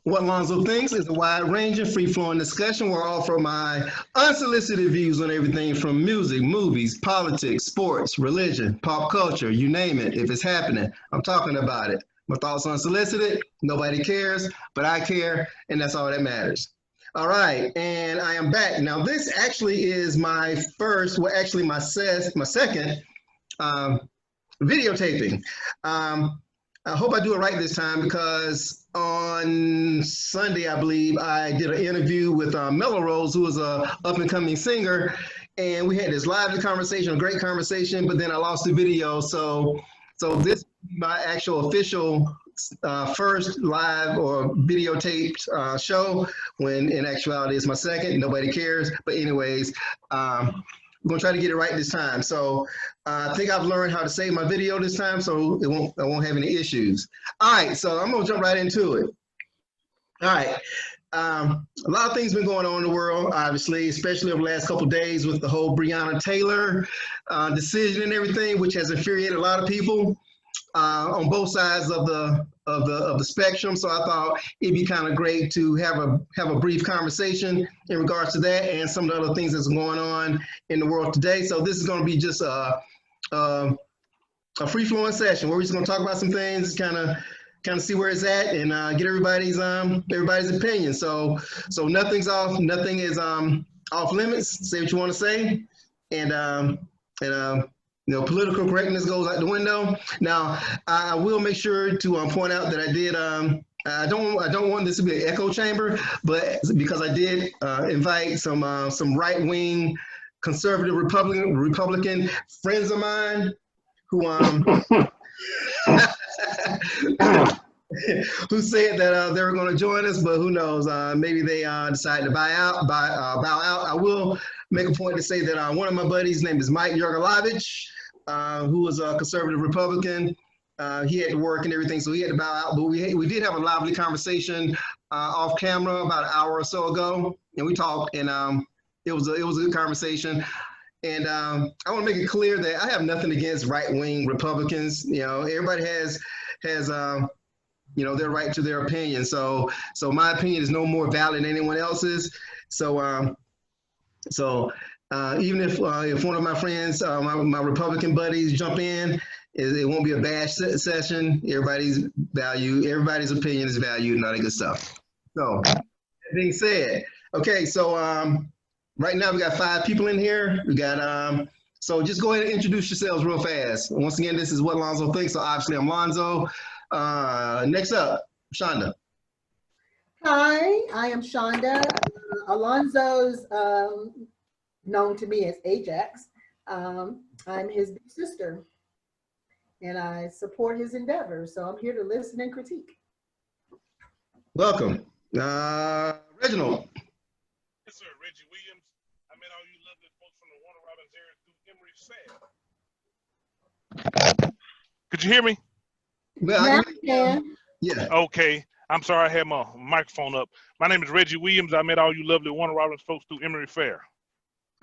What Lonzo Thinks is a wide-ranging, free-flowing discussion where I offer my unsolicited views on everything from music, movies, politics, sports, religion, pop culture, you name it. If it's happening, I'm talking about it. My thoughts unsolicited, nobody cares, but I care, and that's all that matters. All right, and I am back. Now, this actually is my first, well, actually my second videotaping. I hope I do it right this time because on Sunday, I believe, I did an interview with Mellow Rose, who is a up-and-coming singer, and we had this lively conversation, a great conversation, but then I lost the video. So this is my actual official first live or videotaped show, when in actuality it's my second. Nobody cares. But anyways, we're gonna try to get it right this time. So I think I've learned how to save my video this time, so I won't have any issues. All right, so I'm gonna jump right into it. All right, a lot of things been going on in the world, obviously, especially over the last couple of days with the whole Breonna Taylor decision and everything, which has infuriated a lot of people on both sides of the spectrum. So I thought it'd be kind of great to have a brief conversation in regards to that and some of the other things that's going on in the world today. So this is going to be just a free-flowing session where we're just going to talk about some things, kind of see where it's at, and get everybody's opinion. So nothing's off, nothing is off limits. Say what you want to say, and you know, political correctness goes out the window. Now, I will make sure to point out that I did. I don't want this to be an echo chamber, but because I did invite some right-wing conservative Republican friends of mine who who said that they were going to join us, but who knows? Maybe they decided to bow out. I will make a point to say that one of my buddies' name is Mike Yergelovich, who was a conservative Republican. He had to work and everything, so he had to bow out. But we did have a lively conversation off camera about an hour or so ago, and we talked, and it was a good conversation. And I want to make it clear that I have nothing against right-wing Republicans. You know, everybody has you know, their right to their opinion. So my opinion is no more valid than anyone else's. So even if one of my friends, my Republican buddies, jump in, it won't be a bash session. Everybody's opinion is valued and all that good stuff. So that being said, okay, so right now we got 5 people in here. We got so just go ahead and introduce yourselves real fast. Once again, this is What Lonzo Thinks. So obviously I'm Lonzo. Next up, Shonda. Hi, I am Shonda. Alonzo's known to me as Ajax. I'm his big sister, and I support his endeavors. So I'm here to listen and critique. Welcome. Reginald. Yes, sir. Reggie Williams. I met all you lovely folks from the Warner Robins area through Emory Fair. Could you hear me? Well, Yeah. Okay. I'm sorry, I had my microphone up. My name is Reggie Williams. I met all you lovely Warner Robins folks through Emory Fair.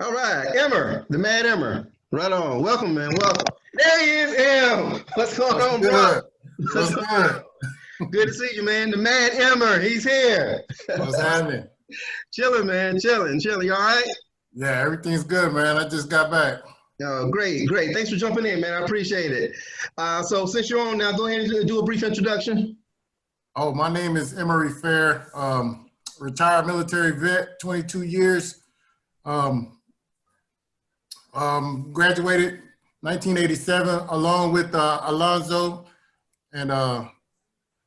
All right, Emmer, the Mad Emmer. Right on. Welcome, man. Welcome. There he is, Em. What's going on, bro? What's good? Good to see you, man. The Mad Emmer. He's here. What's happening? Chilling, man. Chilling. You all right? Yeah, everything's good, man. I just got back. Oh, great. Thanks for jumping in, man. I appreciate it. So since you're on now, go ahead and do a brief introduction. Oh, my name is Emory Fair, retired military vet, 22 years. Graduated 1987 along with Alonzo, and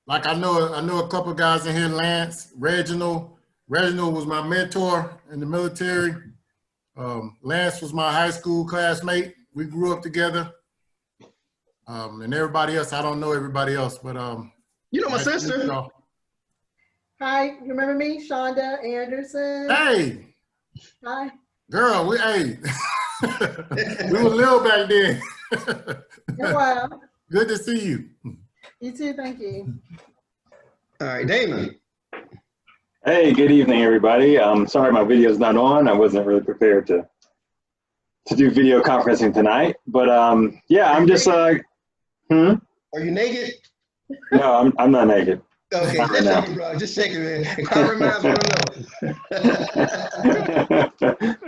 like I know a couple guys in here, Lance, Reginald was my mentor in the military. Lance was my high school classmate. We grew up together. And everybody else, I don't know everybody else, but you know my sister. Hi, you remember me, Shonda Anderson? Hey. Hi. Girl, hey. We were little back then. Wow. Good to see you. You too, thank you. All right, Damon. Hey, good evening, everybody. Sorry my video's not on. I wasn't really prepared to do video conferencing tonight, but yeah, I'm just Are you naked? No, I'm not naked. Okay, Not right just now. shake it, bro. Just shake it, man. And corporate minds want to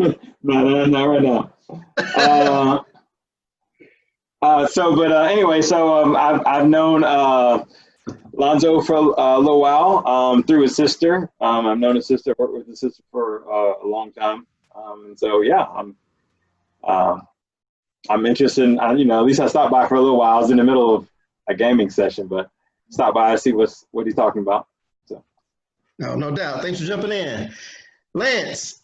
know. No, not right now. Anyway, I've known Lonzo for a little while through his sister. I've known his sister, worked with his sister for a long time, and so yeah, I'm interested in, at least I stopped by for a little while. I was in the middle of a gaming session, but stopped by to see what he's talking about. So No doubt. Thanks for jumping in. Lance.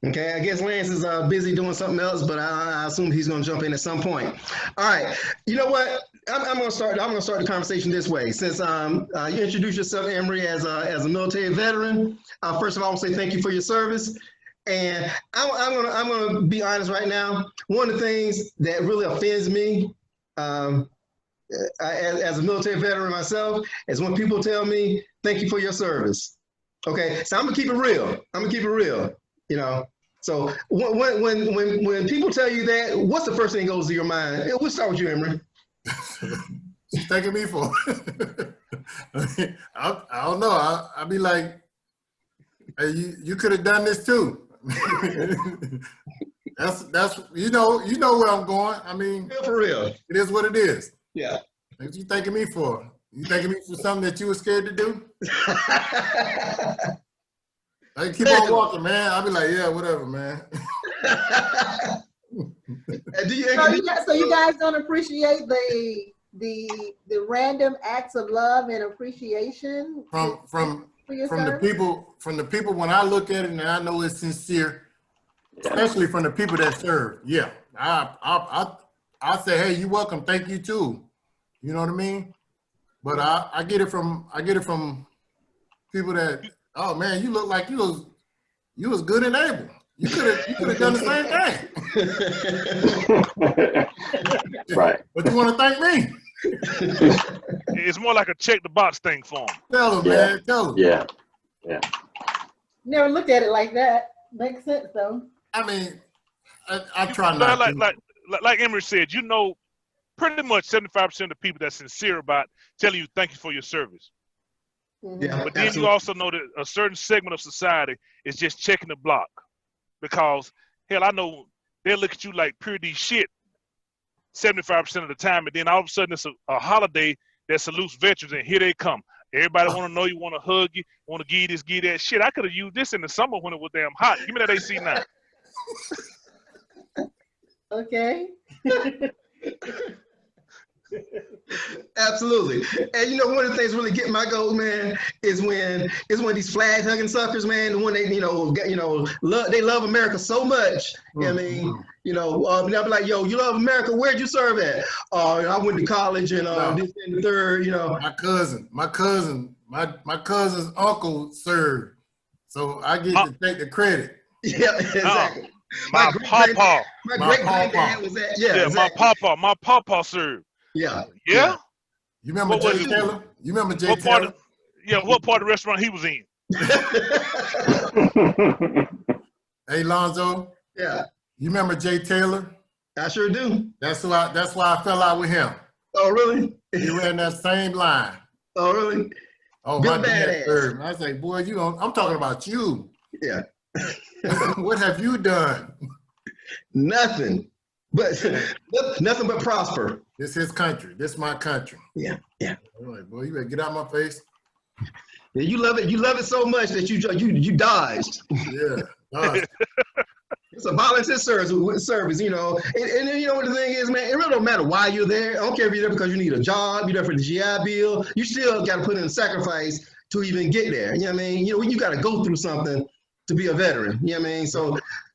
Okay, I guess Lance is busy doing something else, but I assume he's going to jump in at some point. All right, you know what? I'm going to start. I'm going to start the conversation this way. Since you introduced yourself, Emery, as a military veteran, first of all, I want to say thank you for your service. And I'm going to be honest right now. One of the things that really offends me, as a military veteran myself, is when people tell me thank you for your service. Okay, so I'm gonna keep it real. So when people tell you that, what's the first thing that goes to your mind? We'll start with you, Emery. She's thanking me for. I don't know. I'll be like, hey, you could have done this too. that's you know where I'm going. I mean, For real. it is what it is. Yeah. What you thanking me for? You thanking me for something that you were scared to do? Like, keep on walking, man. I'll be like, yeah, whatever, man. So you guys don't appreciate the random acts of love and appreciation from the people when I look at it and I know it's sincere, especially from the people that serve. Yeah, I say, hey, you're welcome, thank you too. You know what I mean? But I get it from people that, oh man, you look like you was good and able. You could have done the same thing. right. But you want to thank me? It's more like a check the box thing for them. Tell them, man. Tell them. Yeah. Never looked at it like that. Makes sense though. I mean, I try not to. Like Emery said, pretty much 75% of the people that's sincere about telling you thank you for your service. Yeah, but then you also know that a certain segment of society is just checking the block, because hell, I know they'll look at you like pure D shit 75% of the time, and then all of a sudden it's a holiday that salutes veterans, and here they come. Everybody want to know you, want to hug you, want to give you this, give that shit. I could have used this in the summer when it was damn hot. Give me that AC now. Okay. Absolutely. And one of the things really getting my goat, man, is when these flag hugging suckers, man, when they, they love America so much. I mean, they'll be like, yo, you love America? Where'd you serve at? I went to college and this and the third, My cousin's uncle served. So I get to take the credit. Yeah, exactly. My papa. My great granddad was at, exactly. My papa served. Yeah. Yeah? You remember Jay Taylor? You remember Jay Taylor? What part of the restaurant he was in? Hey, Lonzo. Yeah. You remember Jay Taylor? I sure do. That's why I fell out with him. Oh, really? He ran that same line. Oh, really? Oh, my dad served. I was like, boy, I'm talking about you. Yeah. What have you done? Nothing. But nothing but prosper. This is his country. This is my country. Yeah. I'm like, boy, you better get out of my face. Yeah, you love it. You love it so much that you dodged. Yeah, dodged. It's a volunteer service, And what the thing is, man, it really don't matter why you're there. I don't care if you're there because you need a job, you're there for the GI Bill. You still got to put in a sacrifice to even get there. You know what I mean? You got to go through something to be a veteran. You know what I mean?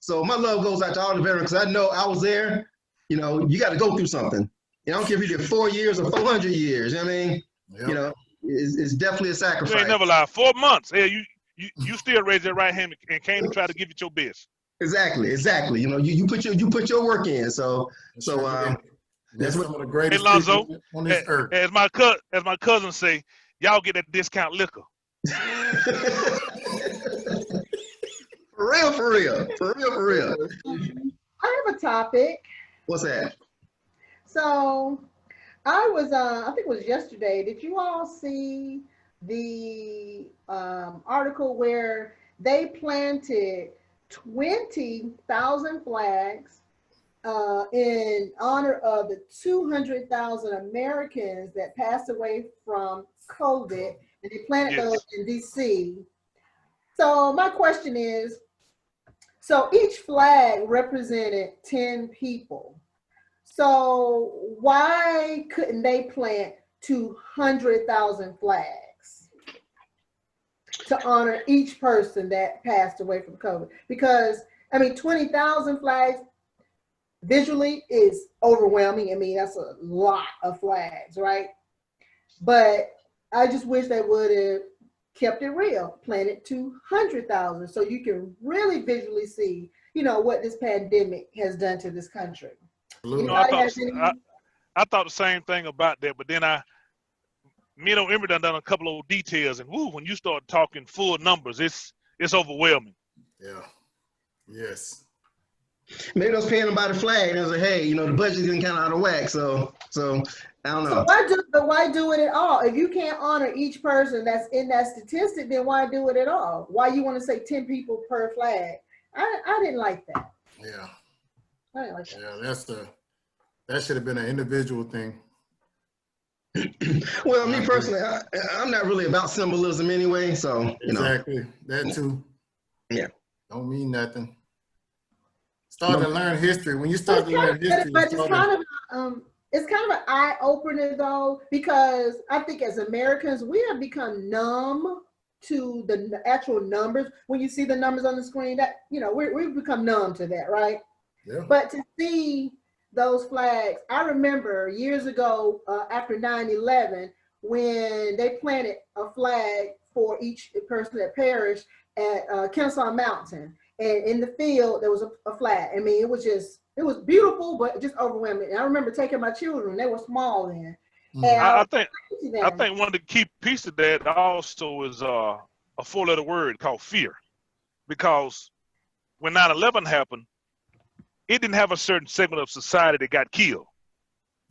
So my love goes out to all the veterans, because I know I was there. You got to go through something. I don't care if you did 4 years or 400 years. You know what I mean? Yep. It's definitely a sacrifice. You ain't never lied. 4 months. Hey, you still raised that right hand and came to try to give it your best. Exactly. You put your work in. So that's one of the greatest hey, Lonzo, people on this earth. As my cousin say, y'all get that discount liquor. For real. I have a topic. What's that? So I was, I think it was yesterday. Did you all see the article where they planted 20,000 flags in honor of the 200,000 Americans that passed away from COVID, and they planted those in DC. So my question is, so each flag represented 10 people. So why couldn't they plant 200,000 flags to honor each person that passed away from COVID? Because, I mean, 20,000 flags visually is overwhelming. I mean, that's a lot of flags, right? But I just wish they would have kept it real, planted 200,000, so you can really visually see, you know, what this pandemic has done to this country. You know, I thought the same thing about that, but then me and Emery done a couple of details, and woo, when you start talking full numbers, it's overwhelming. Yeah. Yes. Maybe they was paying them by the flag, and I was like, hey, you know, the budget's getting kind of out of whack, so I don't know. So why do it at all? If you can't honor each person that's in that statistic, then why do it at all? Why you want to say 10 people per flag? I didn't like that. Yeah. I didn't like that. Yeah, that should have been an individual thing. Well, me personally, I'm not really about symbolism anyway, so you know. Exactly. That too. Yeah. Don't mean nothing. Start to learn history. When you start to learn history, but it's kind of an eye opener though, because I think as Americans we have become numb to the actual numbers. When you see the numbers on the screen, that, you know, we've become numb to that, right? Yeah. But to see those flags, I remember years ago after 9/11 when they planted a flag for each person that perished at Kennesaw Mountain. And in the field, there was a flag. I mean, it was beautiful, but just overwhelming. And I remember taking my children; they were small then. And I think one of the key pieces of that also is a four-letter word called fear, because when 9/11 happened, it didn't have a certain segment of society that got killed.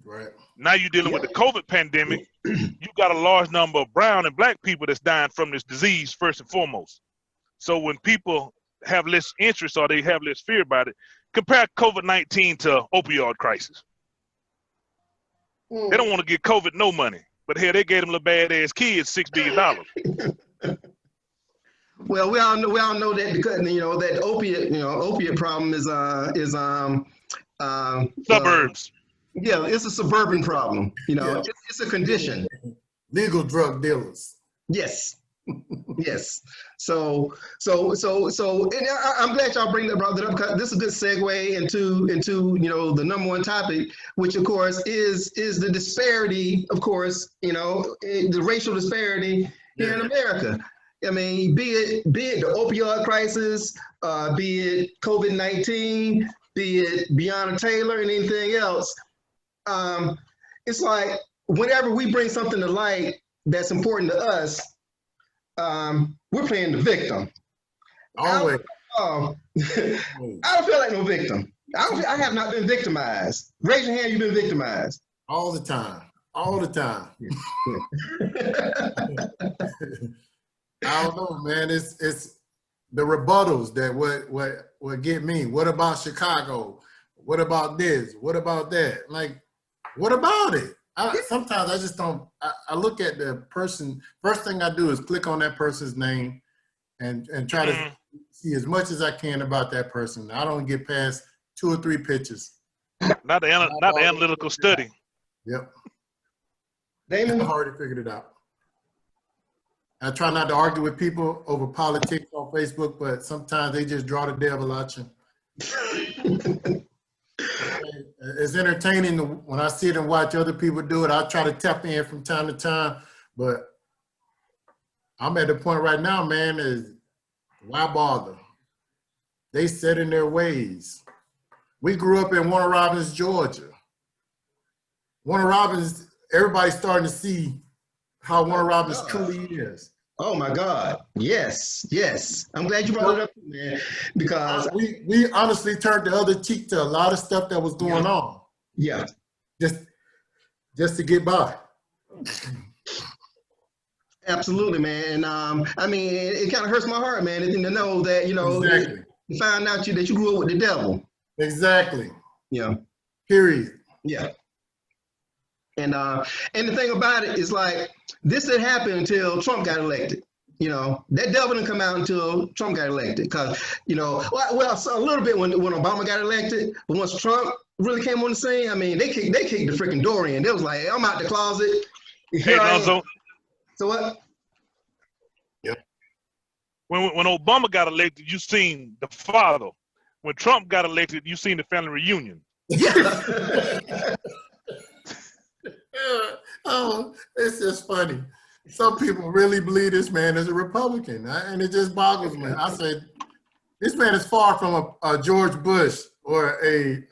Right. Now you're dealing with the COVID pandemic. You got a large number of brown and black people that's dying from this disease first and foremost. So when people have less interest or they have less fear about it, compare COVID-19 to opioid crisis. They don't want to give COVID no money, but hell, they gave them little badass kids $6 billion. Well, we all know that, because you know that opiate problem is Suburbs. Yeah, it's a suburban problem. You know, it's a condition. Legal drug dealers. Yes. Yes. So and I'm glad y'all brought that up, because this is a good segue into you know, the number one topic, which of course is the disparity, of course, you know, the racial disparity here in America. I mean, be it the opioid crisis, be it COVID-19, be it Breonna Taylor and anything else. It's like whenever we bring something to light that's important to us, we're playing the victim. Always. I don't feel like no victim. I have not been victimized. Raise your hand, you've been victimized. All the time. All the time. I don't know, man. It's the rebuttals that what get me. What about Chicago? What about this? What about that? Like, what about it? Sometimes I just don't. I look at the person. First thing I do is click on that person's name and try to see as much as I can about that person. I don't get past 2 or 3 pictures. Not the analytical study. Yep. Damon? I've already figured it out. I try not to argue with people over politics on Facebook, but sometimes they just draw the devil out you. It's entertaining when I sit and watch other people do it. I try to tap in from time to time, but I'm at the point right now, man, is why bother? They set in their ways. We grew up in Warner Robins, Georgia. Warner Robins, everybody's starting to see how Warner Robins truly is. Oh my God. Yes, yes. I'm glad you brought it up, man, because we honestly turned the other cheek to a lot of stuff that was going on. Yeah. Just just to get by. Absolutely, man. And I mean, it kind of hurts my heart, man, to know that, Exactly. you find out that you grew up with the devil. Exactly. Yeah. Period. Yeah. And the thing about it is, like, this didn't happen until Trump got elected. That devil didn't come out until Trump got elected. Because, well, so a little bit when Obama got elected, but once Trump really came on the scene, I mean, they kicked the freaking door in. They was like, I'm out the closet. Hey, Lonzo. So what? Yep. When Obama got elected, you seen the father. When Trump got elected, you seen the family reunion. Yeah. Oh, it's just funny. Some people really believe this man is a Republican, and it just boggles me. I said, this man is far from a George Bush or a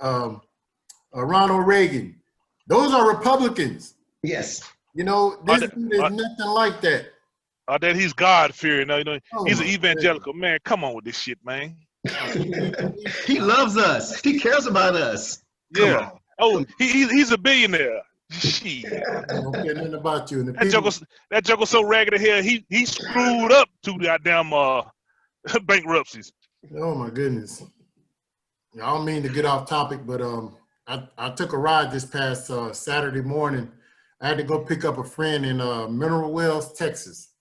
Ronald Reagan. Those are Republicans. Yes. This dude is nothing like that. That he's God-fearing. He's an my evangelical. Man, come on with this shit, man. He loves us. He cares about us. Yeah. Oh, he's a billionaire. Shit. I don't care nothing about you. And That joker's so ragged of hair, he screwed up to goddamn bankruptcies. Oh my goodness. I don't mean to get off topic, but I took a ride this past Saturday morning. I had to go pick up a friend in Mineral Wells, Texas.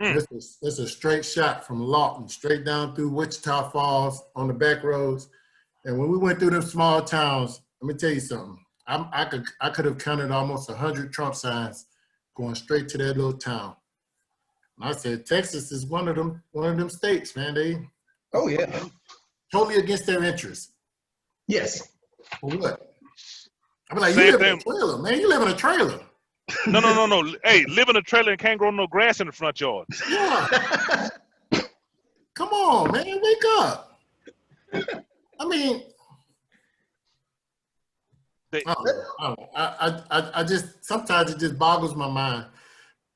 This is a straight shot from Lawton, straight down through Wichita Falls on the back roads. And when we went through them small towns, let me tell you something. I could have counted almost 100 Trump signs going straight to that little town. And I said, Texas is one of them states, man. Oh yeah. Totally against their interests. Yes. For what? I'm like, you live in a trailer, man. You live in a trailer. No. Hey, live in a trailer and can't grow no grass in the front yard. Yeah. Come on, man. Wake up. I mean, I just, sometimes it just boggles my mind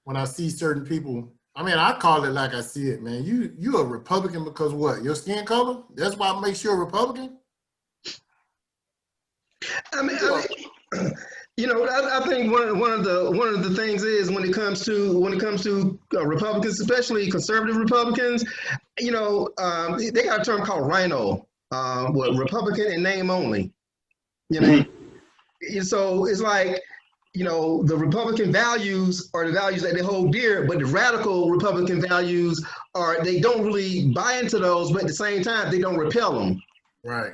when I see certain people. I mean, I call it like I see it, man. You a Republican because what? Your skin color? That's why it makes you a Republican? I think one of the things is when it comes to Republicans, especially conservative Republicans, they got a term called rhino, Republican in name only. So it's like, the Republican values are the values that they hold dear, but the radical Republican values they don't really buy into those, but at the same time, they don't repel them. Right.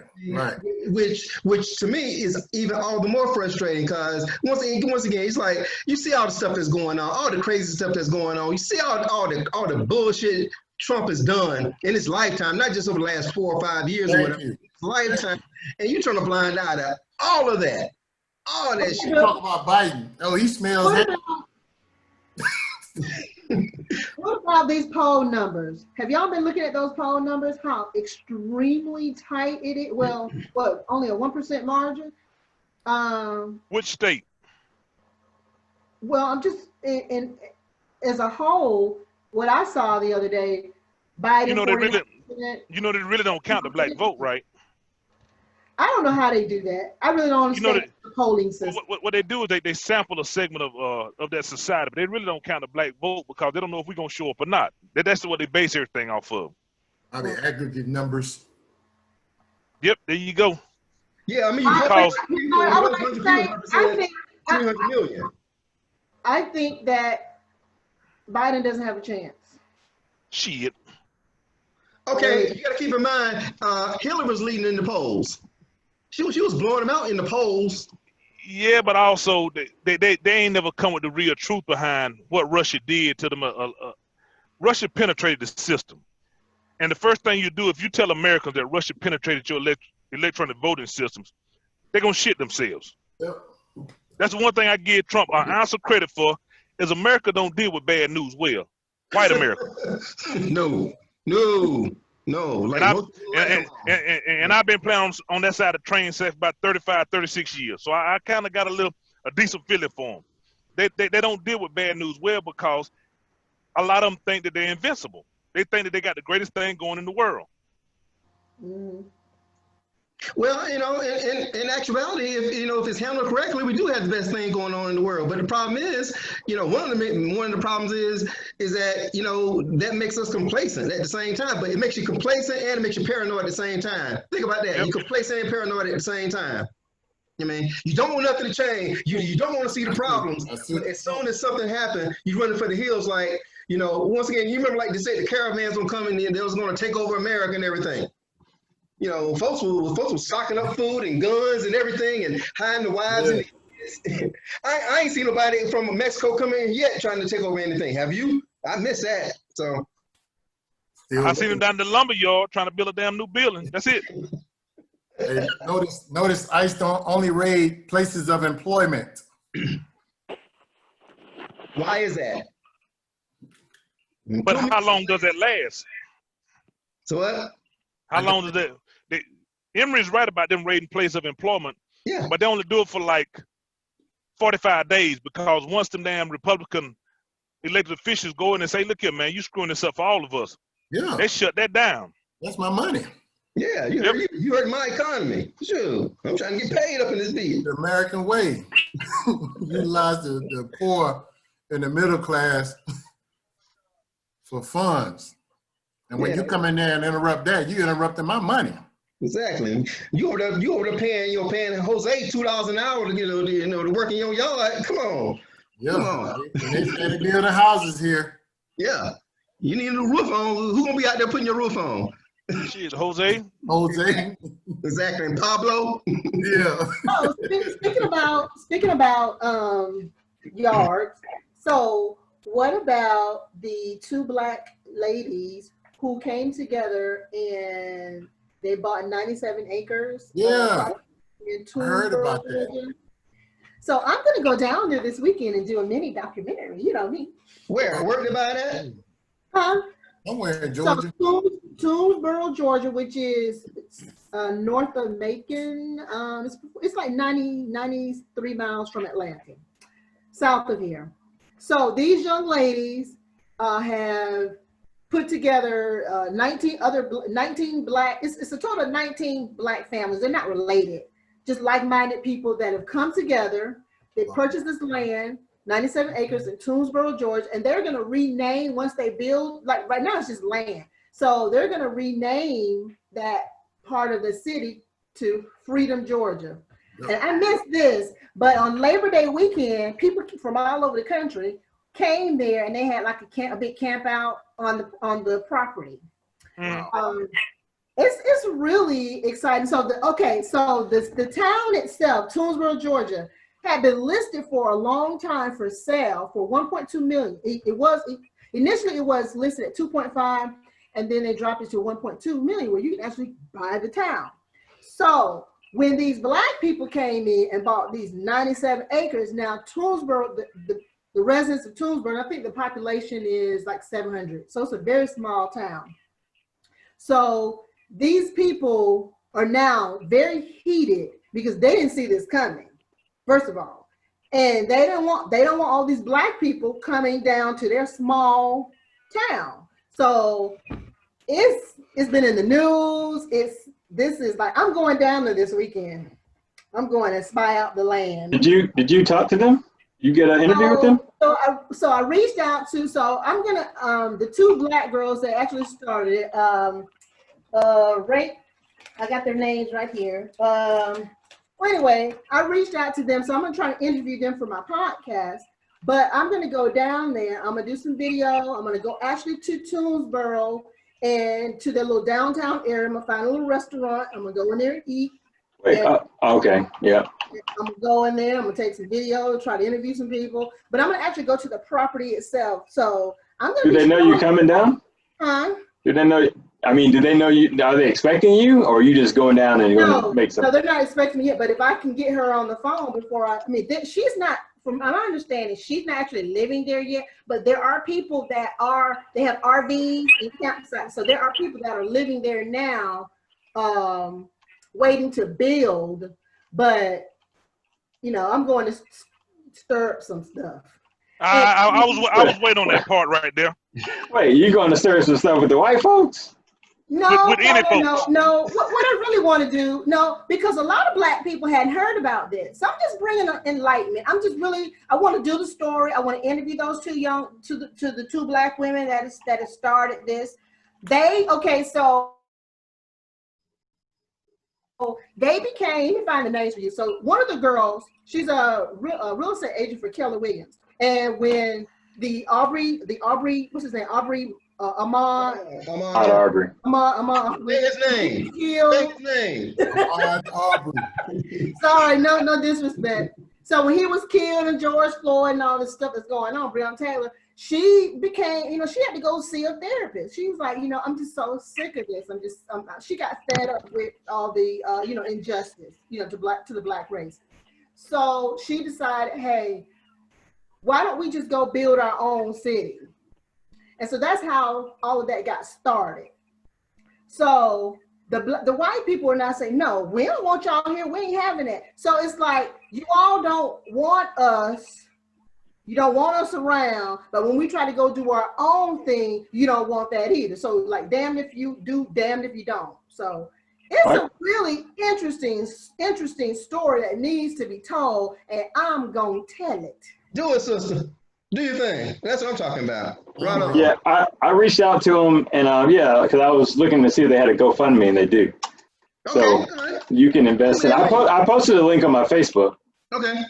Which to me is even all the more frustrating because once again, it's like you see all the stuff that's going on, all the crazy stuff that's going on. You see all the bullshit Trump has done in his lifetime, not just over the last 4 or 5 years or whatever, his lifetime, and you turn a blind eye to all of that. All that shit. Talk about Biden. Oh, he smells it. What about these poll numbers? Have y'all been looking at those poll numbers? How extremely tight it is? Well, what, only a 1% margin? Which state? Well, I'm just in as a whole. What I saw the other day, Biden. They really don't count the black vote, right? I don't know how they do that. I really don't understand the polling system. What they do is they sample a segment of that society, but they really don't count the black vote because they don't know if we're going to show up or not. That's what they base everything off of. Are they aggregate numbers? Yep, there you go. Yeah, I mean, I think that Biden doesn't have a chance. Shit. Okay, you got to keep in mind, Hillary was leading in the polls. She was blowing them out in the polls. Yeah, but also they ain't never come with the real truth behind what Russia did to them. Russia penetrated the system, and the first thing you do if you tell Americans that Russia penetrated your electronic voting systems, they're gonna shit themselves. Yep. That's the one thing I give Trump an ounce of credit for is America don't deal with bad news well. White America. No. Like and I've been playing on that side of the train set for about 35, 36 years. So I kind of got a decent feeling for them. They don't deal with bad news well because a lot of them think that they're invincible. They think that they got the greatest thing going in the world. Mm. Well, in actuality, if it's handled correctly, we do have the best thing going on in the world. But the problem is, one of the problems is that that makes us complacent at the same time. But it makes you complacent and it makes you paranoid at the same time. Think about that. Yep. You're complacent and paranoid at the same time. I mean, you don't want nothing to change. You don't want to see the problems. But as soon as something happens, you're running for the hills. Like, once again, you remember like they said the caravans were coming in, they was going to take over America and everything. Folks were stocking up food and guns and everything and hiding the wives. Yeah. And I ain't seen nobody from Mexico come in yet trying to take over anything. Have you? I missed that. So I seen them down the lumber yard trying to build a damn new building. That's it. Hey, notice ICE don't only raid places of employment. Why is that? But how long does that last? So what? How long does that? Emory's right about them raiding places of employment. Yeah. But they only do it for like 45 days because once them damn Republican elected officials go in and say, look here, man, you screwing this up for all of us. Yeah. They shut that down. That's my money. Yeah, you hurt my economy. Sure. I'm trying to get paid up in this deal. The American way. Utilize the poor and the middle class for funds. And when you come in there and interrupt that, you interrupting my money. Exactly. You over there paying Jose $2 an hour to work in your yard. Come on. Yeah. Come on. They building houses here. Yeah. You need a roof on. Who's gonna be out there putting your roof on? Shit, Jose. Jose. Exactly. And Pablo. Yeah. Oh, speaking about yards. So what about the two Black ladies who came together and they bought 97 acres? Yeah. In I heard about Georgia. that. So I'm gonna go down there this weekend and do a mini documentary. You know me. Where? Where did buy that? Huh? Somewhere in Georgia. So Toomsboro, Georgia, which is north of Macon. It's like 93 miles from Atlanta, south of here. So these young ladies have put together 19 Black, it's a total of 19 Black families. They're not related, just like-minded people that have come together. They purchased this land, 97 acres in Toomsboro, Georgia, and they're gonna rename once they build, like right now it's just land. So they're gonna rename that part of the city to Freedom, Georgia. And I missed this, but on Labor Day weekend, people from all over the country came there and they had like a big camp out on the property. It's really exciting. So the town itself, Toomsboro, Georgia, had been listed for a long time for sale for 1.2 million. Initially it was listed at 2.5, and then they dropped it to 1.2 million, where you can actually buy the town. So when these Black people came in and bought these 97 acres, now Toomsboro, the residents of Toomsboro, I think the population is like 700. So it's a very small town. So these people are now very heated because they didn't see this coming, first of all. And they don't want all these Black people coming down to their small town. So it's been in the news. This is like, I'm going down there this weekend. I'm going to spy out the land. Did you talk to them? You get an interview with them? So I reached out to, I'm gonna, the two Black girls that actually started, I got their names right here. Well, anyway, I reached out to them, so I'm gonna try to interview them for my podcast, but I'm gonna go down there, I'm gonna do some video, I'm gonna go actually to Toomsboro and to the little downtown area, I'm gonna find a little restaurant, I'm gonna go in there and eat. Wait, okay, yeah. I'm gonna go in there, I'm gonna take some video, try to interview some people, but I'm gonna actually go to the property itself. So I'm gonna. Do they know you're coming down? Huh? Do they know? I mean, do they know you? Are they expecting you, or are you just going down and going to make some? No, they're not expecting me yet. But if I can get her on the phone before she's not. From my understanding, she's not actually living there yet. But there are people that they have RVs and campsites. So there are people that are living there now, waiting to build. But I'm going to stir up some stuff. I was waiting on that part right there. Wait, you going to stir some stuff with the white folks? No, with any no. folks. What I really want to do, no, because a lot of Black people hadn't heard about this. So I'm just bringing enlightenment. I want to do the story. I want to interview those the two Black women that have started this. So they became, let me find the names for you. So one of the girls, she's a real estate agent for Keller Williams. And when the Aubrey, what's his name? Ahmaud Arbery. Say his name. Say his name. Aubrey. Sorry, no disrespect. So when he was killed and George Floyd and all this stuff that's going on, Breonna Taylor, she became, she had to go see a therapist. She was like, I'm just so sick of this. She got fed up with all the, injustice, to the Black race. So she decided, hey, why don't we just go build our own city? And so that's how all of that got started. So the white people are now saying, no, we don't want y'all here. We ain't having it. So it's like, you all don't want us. You don't want us around. But when we try to go do our own thing, you don't want that either. So like, damned if you do, damned if you don't. So it's a really interesting story that needs to be told. And I'm going to tell it. Do it, sister. Do your thing. That's what I'm talking about. Right on. Yeah, I reached out to them, and because I was looking to see if they had a GoFundMe, and they do. So you can invest in. I posted a link on my Facebook. Okay.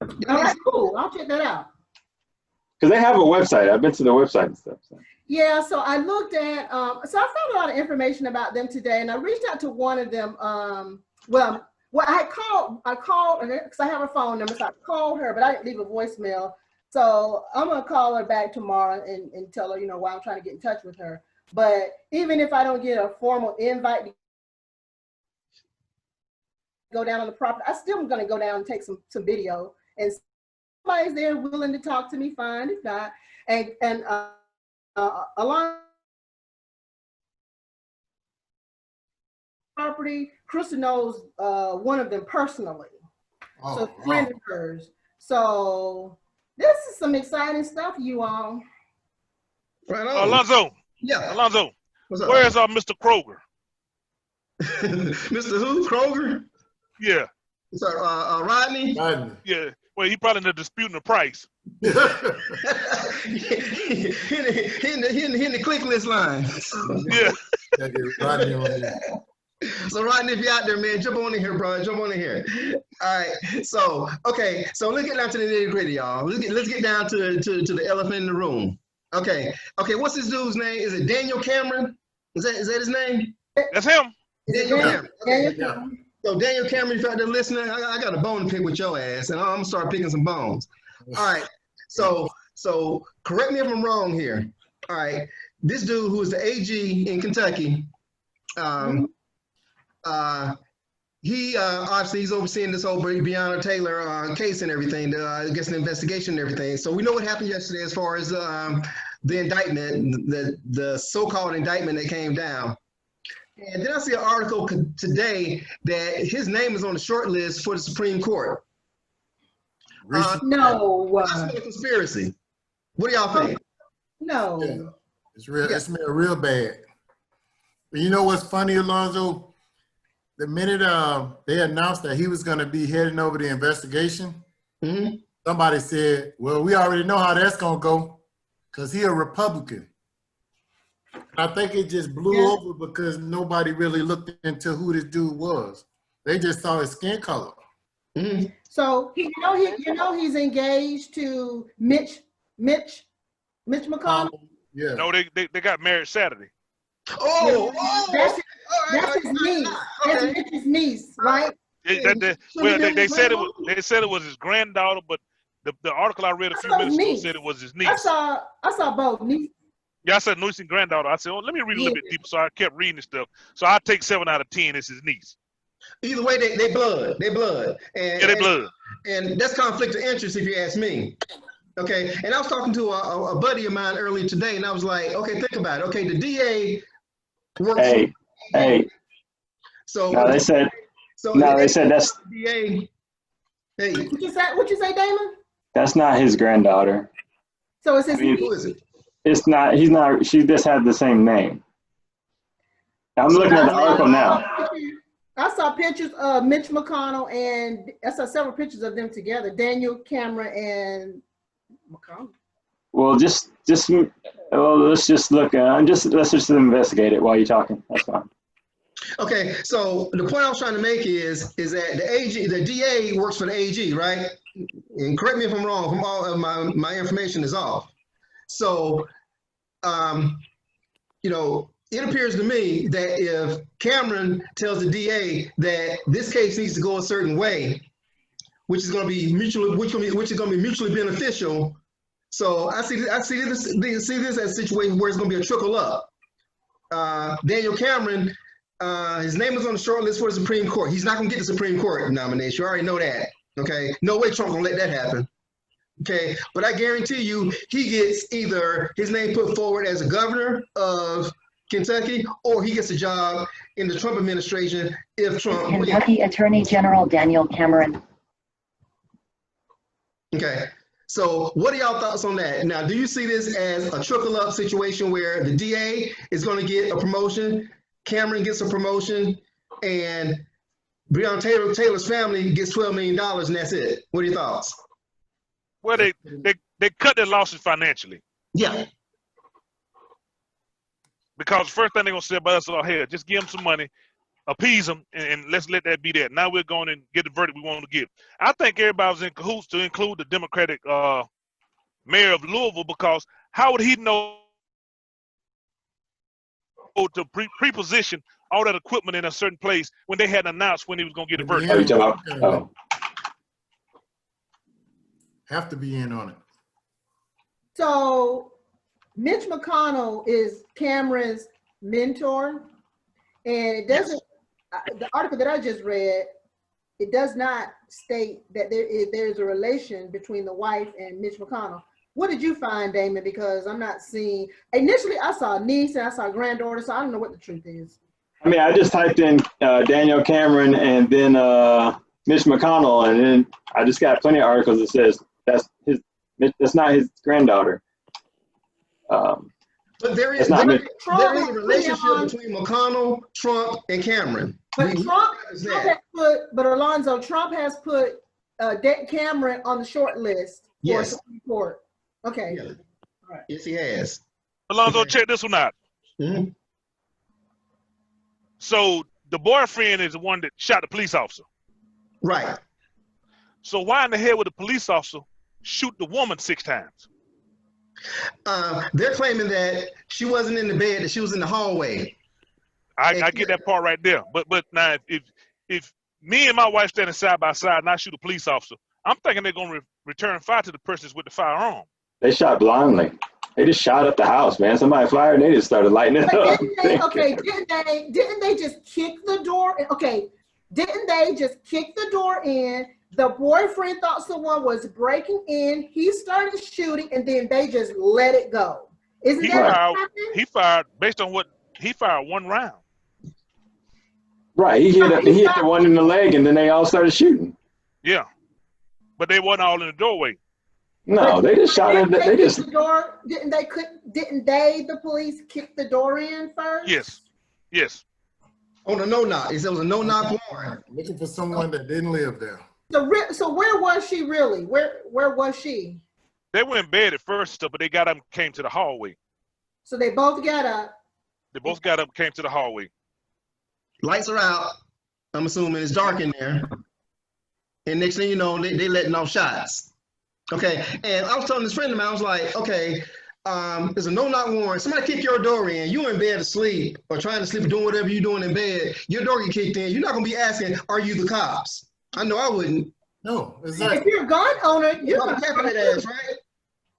All right, cool. I'll check that out. Because they have a website. I've been to their website and stuff. So. Yeah, so I looked at, so I found a lot of information about them today, and I reached out to one of them. I called, because I have her phone number, so I called her, but I didn't leave a voicemail. So I'm gonna call her back tomorrow and tell her, why I'm trying to get in touch with her. But even if I don't get a formal invite to go down on the property, I still am gonna go down and take some video. And somebody's there willing to talk to me, fine. If not, and along property, Krista knows one of them personally. So a friend of hers. So this is some exciting stuff, you all. Right on. Alonzo. Yeah. Alonzo. What's up? Where's Mr. Kroger? Mr. Who? Kroger? Yeah. So, Rodney? Rodney. Yeah. Well, he probably not disputing the price. He in the click list line. Yeah. Rodney on there. So Rodney, if you're out there, man, jump on in here, bro. Jump on in here. All right. So, okay. So let's get down to the nitty gritty, y'all. Let's get down to the elephant in the room. Okay. Okay. What's this dude's name? Is it Daniel Cameron? Is that his name? That's him. Daniel Cameron. Okay. Yeah. So Daniel Cameron, if you're out there listening, I got a bone to pick with your ass, and I'm gonna start picking some bones. All right. So correct me if I'm wrong here. All right. This dude who is the AG in Kentucky, he obviously he's overseeing this whole Breonna Taylor case and everything, I guess the investigation and everything. So we know what happened yesterday as far as the indictment, the so-called indictment that came down. And then I see an article today that his name is on the short list for the Supreme Court. No. That's a conspiracy. What do y'all think? No. Yeah. It's real. It's real bad. But you know what's funny, Alonzo? The minute they announced that he was going to be heading over the investigation, somebody said, well, we already know how that's going to go because he's a Republican. I think it just blew over because nobody really looked into who this dude was. They just saw his skin color. So he's engaged to Mitch McConnell. Yeah. No, they got married Saturday. That's his niece. That's Mitch's niece, right? They said it was his granddaughter, but the article I read a few minutes ago said it was his niece. I saw both niece. Yeah, I said niece and granddaughter. I said, let me read a little bit deeper. So I kept reading this stuff. So I take 7 out of 10. It's his niece. Either way, they blood. They blood. And, they blood. And that's conflict of interest, if you ask me. Okay. And I was talking to a buddy of mine earlier today, and I was like, okay, think about it. Okay, the DA works. Hey. So they said that's DA. Hey. What you say, Damon? That's not his granddaughter. So it's his niece. Who is it? It's not. He's not. She just had the same name. I'm looking at the article now. I saw pictures of Mitch McConnell and I saw several pictures of them together, Daniel, Cameron, and McConnell. Well, let's just look. Let's just investigate it while you're talking. That's fine. Okay, so the point I was trying to make is that the DA works for the AG, right? And correct me if I'm wrong. From all of my information is off. So, you know, it appears to me that if Cameron tells the DA that this case needs to go a certain way, which is going to be mutually beneficial. So I see this as a situation where it's going to be a trickle up. Daniel Cameron, his name is on the short list for the Supreme Court. He's not going to get the Supreme Court nomination. You already know that. Okay, no way Trump gonna let that happen. Okay, but I guarantee you, he gets either his name put forward as a governor of Kentucky, or he gets a job in the Trump administration if Trump wins. Kentucky Attorney General Daniel Cameron. Okay, so what are y'all thoughts on that? Now, do you see this as a trickle up situation where the DA is going to get a promotion, Cameron gets a promotion, and Breonna Taylor's family gets $12 million and that's it? What are your thoughts? Well, they cut their losses financially. Yeah. Because the first thing they're going to say about us, oh, hey, just give them some money, appease them, and let's let that be that. Now we're going to get the verdict we want to give. I think everybody was in cahoots to include the Democratic mayor of Louisville, because how would he know to pre-position all that equipment in a certain place when they hadn't announced when he was going to get a verdict? Oh. Have to be in on it. So Mitch McConnell is Cameron's mentor, and it doesn't. The article that I just read, it does not state that there's a relation between the wife and Mitch McConnell. What did you find, Damon? Because I'm not seeing. Initially, I saw a niece and I saw a granddaughter, so I don't know what the truth is. I mean, I just typed in Daniel Cameron and then Mitch McConnell, and then I just got plenty of articles that says that's not his granddaughter. But there is a relationship between McConnell, Trump, and Cameron. But Alonzo, Trump has put Cameron on the short list for Supreme Court. Okay. Yeah. All right. Yes, he has. Alonzo, check this one out. Mm-hmm. So the boyfriend is the one that shot the police officer. Right. So why in the hell would the police officer shoot the woman 6 times? They're claiming that she wasn't in the bed, that she was in the hallway. I get that part right there. But now if me and my wife standing side by side and I shoot a police officer, I'm thinking they're going to return fire to the person with the firearm. They shot blindly. They just shot up the house, man. Somebody fired and they just started lighting it up. Didn't they just kick the door? Okay, didn't they just kick the door in? The boyfriend thought someone was breaking in. He started shooting, and then they just let it go. Isn't that what happened? He fired, based on what, he fired 1 round. Right, he hit the one in the leg, and then they all started shooting. Yeah, but they wasn't all in the doorway. No, they just shot it. They just the door. Didn't they? The police kick the door in first? Yes. On a no-knock. It was a no-knock warrant. Looking for someone that didn't live there. So where was she really? Where was she? They were in bed at first, but they got up and came to the hallway. So they both got up. They both got up and came to the hallway. Lights are out. I'm assuming it's dark in there. And next thing you know, they letting off shots. Okay, and I was telling this friend of mine, I was like, okay, there's a no-knock warrant. Somebody kick your door in. You in bed asleep or trying to sleep or doing whatever you're doing in bed. Your door get kicked in. You're not going to be asking, are you the cops? I know I wouldn't. No, exactly. If you're a gun owner, you're going to tap that ass, right?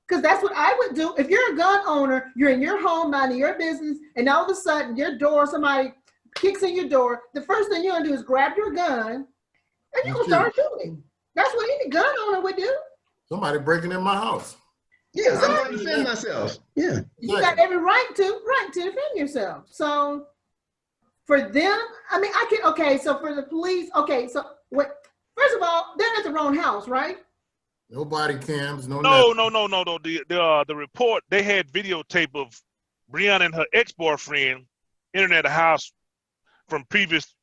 Because that's what I would do. If you're a gun owner, you're in your home, minding your business, and all of a sudden your door, somebody kicks in your door, the first thing you're going to do is grab your gun and you're going to start shooting. That's what any gun owner would do. Somebody breaking in my house. Yeah, I'm going to defend myself. Yeah. You got every right to defend yourself. So for them, I mean, so for the police, first of all, they're at the wrong house, right? No body cams, no. No. The report, they had videotape of Breonna and her ex-boyfriend entering the house from previous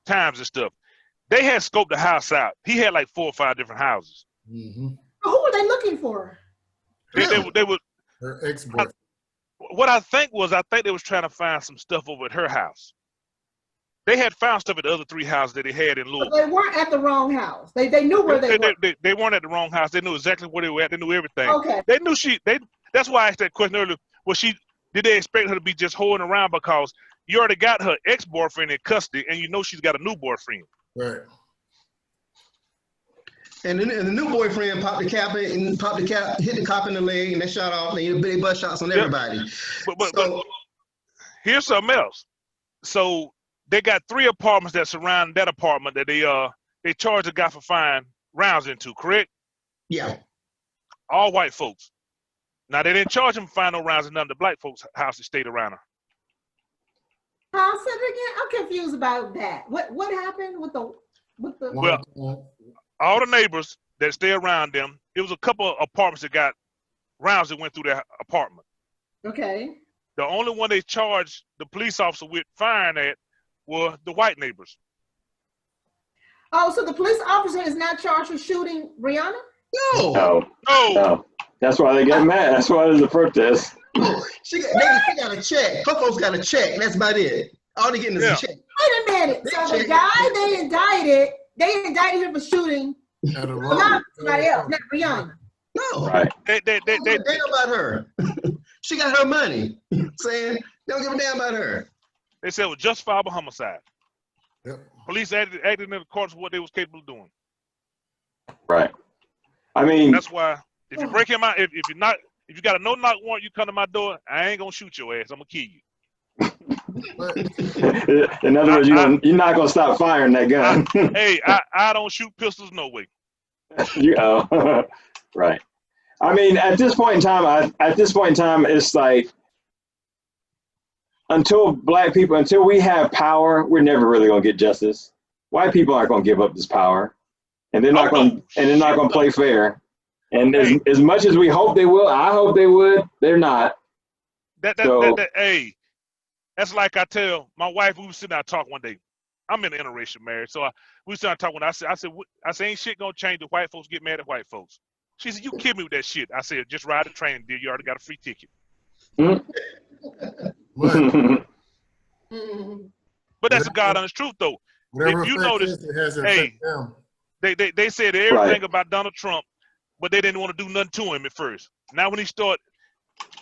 times and stuff. They had scoped the house out. He had like 4 or 5 different houses. Who were they looking for? They were. Her ex-boyfriend. What I think they was trying to find some stuff over at her house. They had found stuff at the other 3 houses that they had in Louisville. But they weren't at the wrong house. They knew where they were. They weren't at the wrong house. They knew exactly where they were at. They knew everything. Okay. They knew that's why I asked that question earlier. Did they expect her to be just holding around because you already got her ex-boyfriend in custody and you know she's got a new boyfriend. Right. And then the new boyfriend popped the cap, hit the cop in the leg, and they shot off. And they butt shots on everybody. But here's something else. So they got 3 apartments that surround that apartment that they charged a guy for firing rounds into. Correct? Yeah. All white folks. Now they didn't charge him for firing no rounds in none of the black folks' house that stayed around her. I'll say it again. I'm confused about that. What happened with the? Well, all the neighbors that stay around them, it was a couple of apartments that got rounds that went through their apartment. Okay. The only one they charged the police officer with firing at were the white neighbors. Oh, so the police officer is not charged with shooting Brianna? No. That's why they get mad. That's why there's a protest. She got a check. Her folks got a check. That's about it. All they getting is a check. Wait a minute. So the guy they indicted him for shooting somebody else, not Brianna. No. Right. They don't give a damn about her. She got her money. Saying they don't give a damn about her. They said it was justifiable homicide. Yep. Police acted in accordance with what they was capable of doing. Right. I mean, that's why if you break him out, if you got a no-knock warrant, you come to my door, I ain't gonna shoot your ass. I'm gonna kill you. in other words, you're not gonna stop firing that gun. I don't shoot pistols no way. Right. I mean, at this point in time, it's like until we have power, we're never really gonna get justice. White people aren't gonna give up this power, and they're not gonna play fair. And as much as we hope they will, I hope they would. They're not. That's like I tell my wife. We were sitting out talking one day. I'm in an interracial marriage, so we started talking. I said, ain't shit gonna change if white folks get mad at white folks. She said, you kidding me with that shit. I said, just ride the train, dear. You already got a free ticket. But that's the God honest truth, though. If you notice, they said everything about Donald Trump, but they didn't want to do nothing to him at first. Now when he started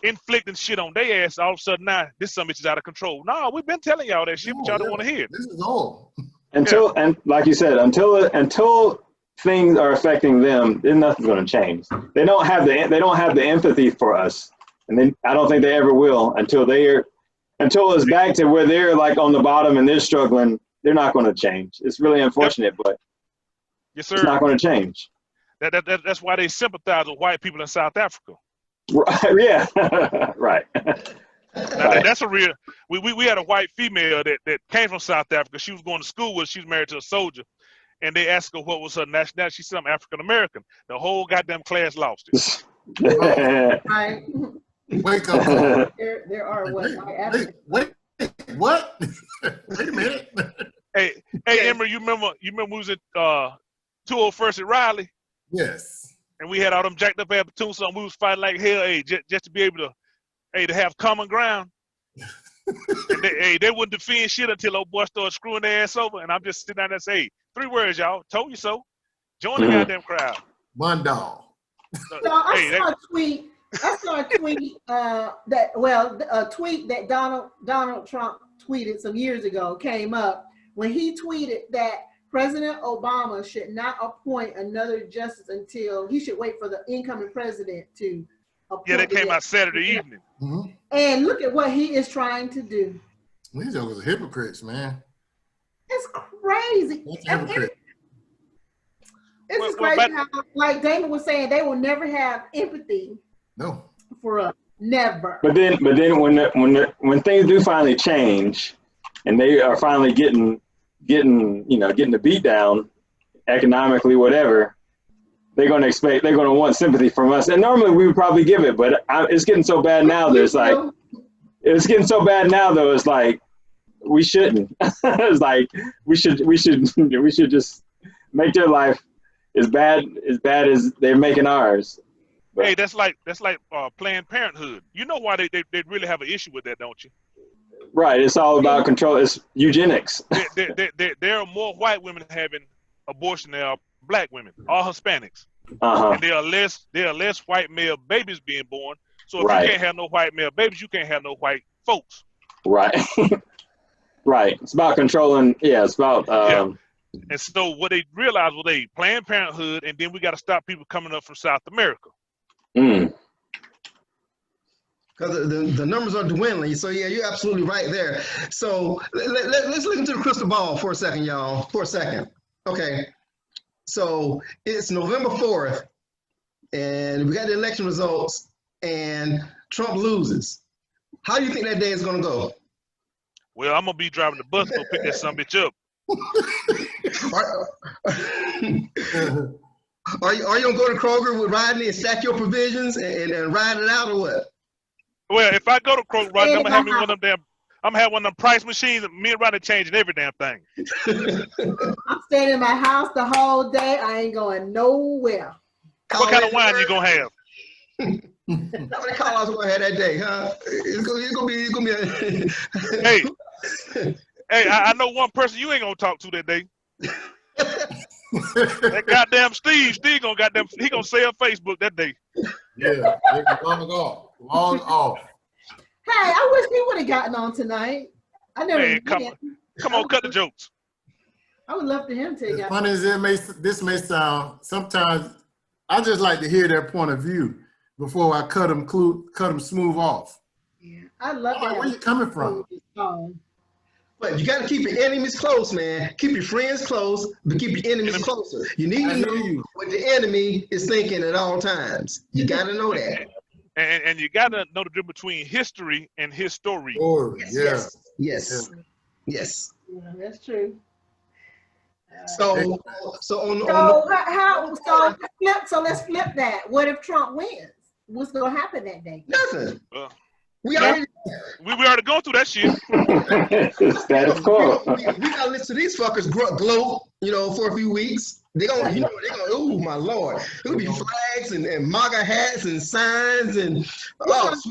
inflicting shit on their ass, all of a sudden now this some bitch is out of control. No, we've been telling y'all that shit, but y'all don't want to hear. This is all. And like you said, until things are affecting them, then nothing's going to change. They don't have the empathy for us, and then I don't think they ever will until it's back to where they're like on the bottom and they're struggling. They're not going to change. It's really unfortunate, but yes, sir. It's not going to change. That's why they sympathize with white people in South Africa. Right. Yeah. Right. Now, that's a real. We had a white female that came from South Africa. She was going to school with. She's married to a soldier, and they asked her what was her nationality. She said, I'm African American. The whole goddamn class lost it. Right. Wake up. There are Wait, what? Wait a minute. Hey, Emery, you remember we was at 201st at Riley? Yes. And we had all them jacked up at platoon, so we was fighting like hell, just to be able to have common ground. And they wouldn't defend shit until old boy started screwing their ass over. And I'm just sitting down there and say, 3 words, y'all. Told you so. Join the goddamn crowd. One dog. So I saw a tweet a tweet that Donald Trump tweeted some years ago came up when he tweeted that President Obama should not appoint another justice until he should wait for the incoming president to appoint. Yeah, that came out Saturday evening. Mm-hmm. And look at what he is trying to do. These are hypocrites, man. It's crazy. It's just crazy how, like Damon was saying, they will never have empathy. No. For us, never. But then when things do finally change, and they are finally getting the beat down economically, whatever, they're going to want sympathy from us. And normally we would probably give it, but it's getting so bad now that it's like we shouldn't. It's like we should just make their life as bad as they're making ours. But, hey, that's like Planned Parenthood. You know why they really have an issue with that, don't you? right. It's all about control. It's eugenics. There are more white women having abortion than there are black women, all Hispanics. And there are less white male babies being born. So if you can't have no white male babies, you can't have no white folks. Right. Right. It's about controlling. Yeah. It's about. And so what they realized was they Planned Parenthood, and then we got to stop people coming up from South America. Because the numbers are dwindling. So yeah, you're absolutely right there. So let's look into the crystal ball for a second, y'all. For a second. Okay. So it's November 4th, and we got the election results, and Trump loses. How do you think that day is going to go? Well, I'm going to be driving the bus to pick that sumbitch up. Are you going to go to Kroger with Rodney and stack your provisions and ride it out, or what? Well, if I go to Kroger, Rodney, I'm going to have me one of them I'm gonna have one of them price machines, and me and Rodney changing every damn thing. I'm staying in my house the whole day. I ain't going nowhere. What kind of wine you gonna have? How many call-outs we gonna have that day, huh? It's gonna be a... Hey, I know one person you ain't gonna talk to that day. That goddamn Steve he gonna sell Facebook that day. Yeah, long off. Hey, I wish he would have gotten on tonight. I never. Hey, come on, cut the jokes. I would love for him to. As funny as this may sound, sometimes I just like to hear their point of view before I cut them smooth off. Yeah, I love that. Where you coming from? But you got to keep your enemies close, man. Keep your friends close, but keep your enemies closer. You need to know what the enemy is thinking at all times. You got to know that. And you got to know the difference between history and history. Yes. Yeah, that's true. So let's flip that. What if Trump wins? What's gonna happen that day? Nothing. We already going through that shit. Status quo. We gotta listen to these fuckers gloat, for a few weeks. They're gonna, oh my Lord. It'll be flags and MAGA hats and signs and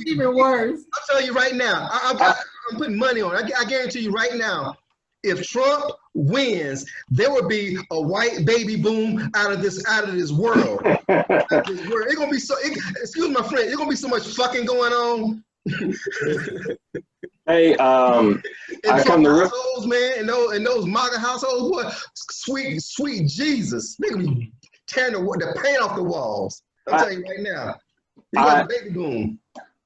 even worse. I'll tell you right now, I'm putting money on it. I guarantee you right now, if Trump wins, there will be a white baby boom out of this world. It's gonna be excuse my friend, there's gonna be so much fucking going on. Hey, I come to households, man, and those MAGA households, boy, sweet Jesus, they gonna be tearing the paint off the walls. I'm telling you right now, you got a baby boom,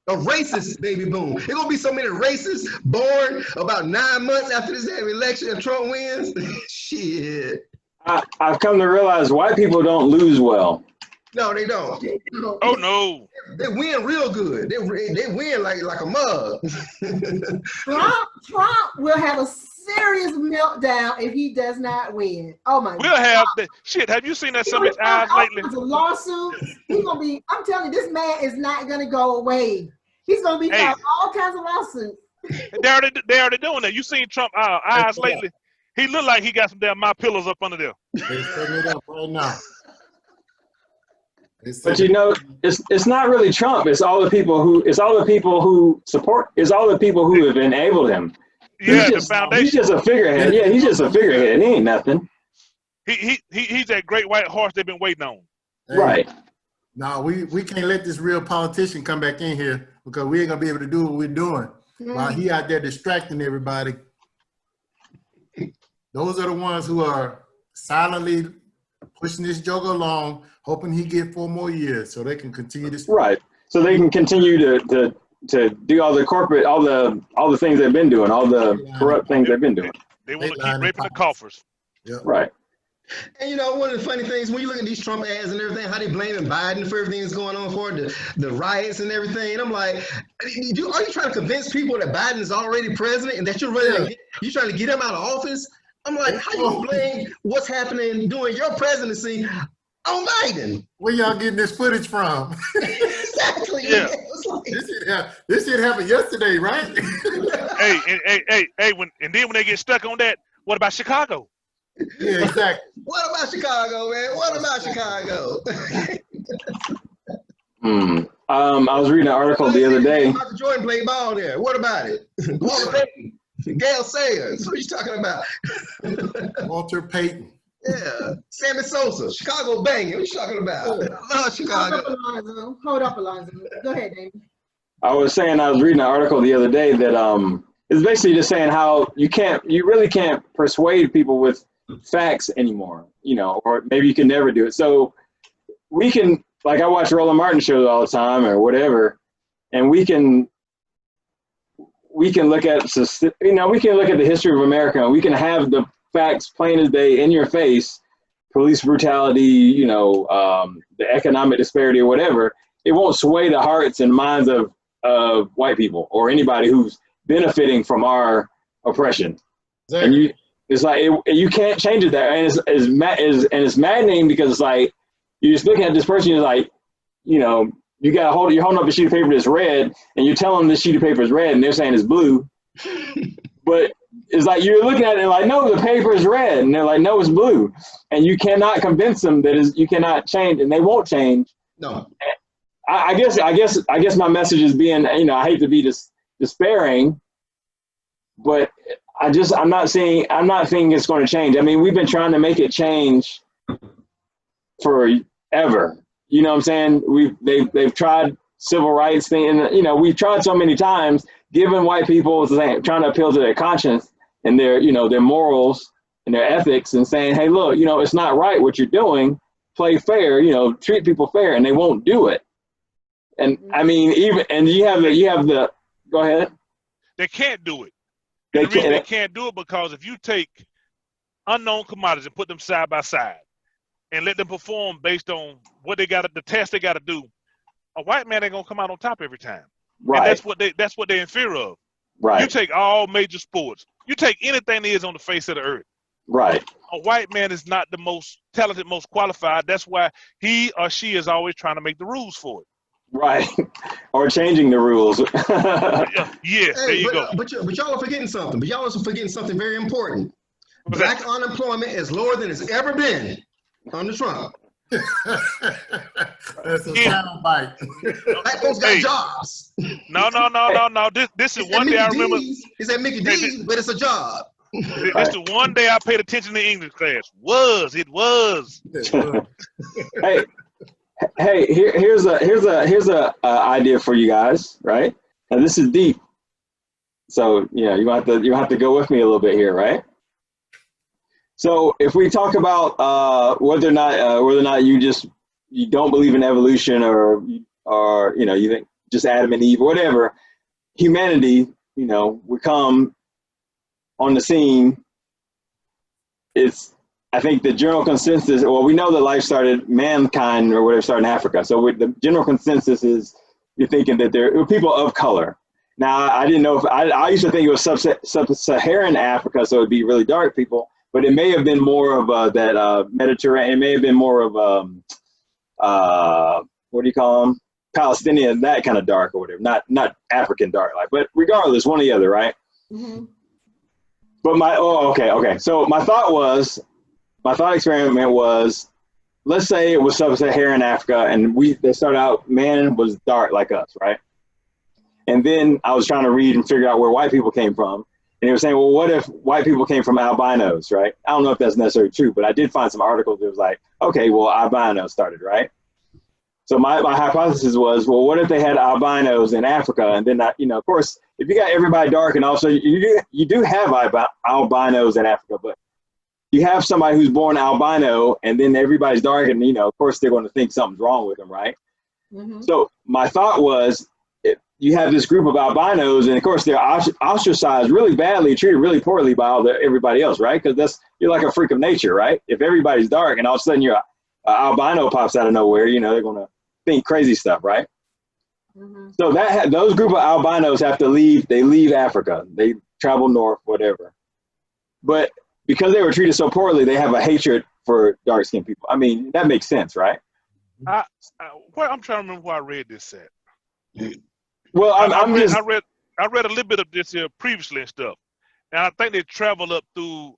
a racist baby boom. There's gonna be so many racists born about 9 months after this damn election if Trump wins. Shit. I've come to realize white people don't lose well. No, they don't. Oh no. They win real good. They win like a mug. Trump will have a serious meltdown if he does not win. Oh my God. We'll have the shit. Have you seen that some of his eyes lately? Lawsuits. He's gonna be. I'm telling you, this man is not gonna go away. He's gonna be having all kinds of lawsuits. They already doing that. You seen Trump eyes lately? He look like he got some damn My Pillows up under there. They're setting it up right now. But it's not really Trump. It's all the people who support. It's all the people who have enabled him. Yeah, the foundation. He's just a figurehead. Yeah, he's just a figurehead. He ain't nothing. He's that great white horse they've been waiting on. Hey, right. No, we can't let this real politician come back in here because we ain't gonna be able to do what we're doing while he out there distracting everybody. Those are the ones who are silently pushing this joker along, hoping he get 4 more years so they can continue this. Right. So they can continue to do all the corporate, all the things they've been doing, all the corrupt things they've been doing. They want to keep raping the coffers. Yep. Right. And one of the funny things, when you look at these Trump ads and everything, how they blaming Biden for everything that's going on for the riots and everything. And I'm like, are you trying to convince people that Biden is already president and that you're trying to get him out of office? I'm like, how you blame what's happening during your presidency on Biden. Where y'all getting this footage from? Exactly. Yeah. It's like, This shit happened yesterday, right? Hey, and then when they get stuck on that, what about Chicago? Yeah, exactly. what about Chicago, man? What about Chicago? I was reading an article the other day. Michael Jordan played ball there. What about it? Walter Payton, Gail Sayers. What are you talking about? Walter Payton. Yeah, Sammy Sosa, Chicago banging. What you talking about? I love Chicago. Hold up, Alonzo. Go ahead, Damon. I was reading an article the other day that it's basically just saying how you really can't persuade people with facts anymore, you know, or maybe you can never do it. So we can, like I watch Roland Martin shows all the time or whatever, and we can look at, you know, we can look at the history of America and we can have the facts plain as day in your face, police brutality, you know, the economic disparity or whatever. It won't sway the hearts and minds of white people or anybody who's benefiting from our oppression. Exactly. And it's like you can't change it there, and it's maddening because it's like you're just looking at this person. You're like, you know, you're holding up a sheet of paper that's red, and you're telling them this sheet of paper is red, and they're saying it's blue. But it's like you're looking at it and like, no, the paper is red, and they're like, no, it's blue, and you cannot convince them that you cannot change, and they won't change. No. I guess my message is being, you know, I hate to be despairing, but I'm not thinking it's going to change. I mean, we've been trying to make it change forever. You know what I'm saying? They've tried civil rights thing, and you know, we've tried so many times, giving white people trying to appeal to their conscience and their, you know, their morals and their ethics, and saying, hey, look, you know, it's not right what you're doing. Play fair, you know, treat people fair, and they won't do it. And I mean, you have the go ahead. They can't do it. The reason they can't do it because if you take unknown commodities and put them side by side and let them perform based on what they got, the test they got to do, a white man ain't gonna come out on top every time. Right. And that's what they're in fear of. Right. You take all major sports. You take anything that is on the face of the earth. Right. A white man is not the most talented, most qualified. That's why he or she is always trying to make the rules for it. Right. Or changing the rules. Yes, there you go. But y'all are forgetting something. But y'all are forgetting something very important. Black unemployment is lower than it's ever been under Trump. That's a sound bite. Black folks got jobs. No. This is one day I remember. He said Mickey D's, but it's a job. This is the one day I paid attention to English class. It was. Hey, here's a idea for you guys, right? And this is deep. So yeah, you have to go with me a little bit here, right? So if we talk about whether or not you don't believe in evolution or you know, you think just Adam and Eve or whatever, humanity, you know, would come on the scene. I think the general consensus, well, we know that mankind or whatever started in Africa. So the general consensus is you're thinking that there were people of color. Now, I didn't know I used to think it was sub-Saharan Africa, so it'd be really dark people, but it may have been more of that Mediterranean, it may have been more of, what do you call them? Palestinian, that kind of dark or whatever, not African dark, but regardless, one or the other, right? Mm-hmm. But okay. So my thought experiment was, let's say it was sub-Saharan Africa, and they started out, man was dark like us, right? And then I was trying to read and figure out where white people came from, and they were saying, well, what if white people came from albinos, right? I don't know if that's necessarily true, but I did find some articles that was like, okay, well, albinos started, right? So my hypothesis was, well, what if they had albinos in Africa, and then you know, of course, if you got everybody dark, and also you do have albinos in Africa, but you have somebody who's born albino, and then everybody's dark, and you know, of course, they're going to think something's wrong with them, right? Mm-hmm. So my thought was, you have this group of albinos, and of course, they're ostracized really badly, treated really poorly by everybody else, right? Because you're like a freak of nature, right? If everybody's dark, and all of a sudden your albino pops out of nowhere, you know, they're going to think crazy stuff, right? Mm-hmm. So those group of albinos have to leave. They leave Africa. They travel north, whatever. But because they were treated so poorly, they have a hatred for dark-skinned people. I mean, that makes sense, right? I'm trying to remember where I read this at. Well, I read a little bit of this here previously and stuff, and I think they traveled up through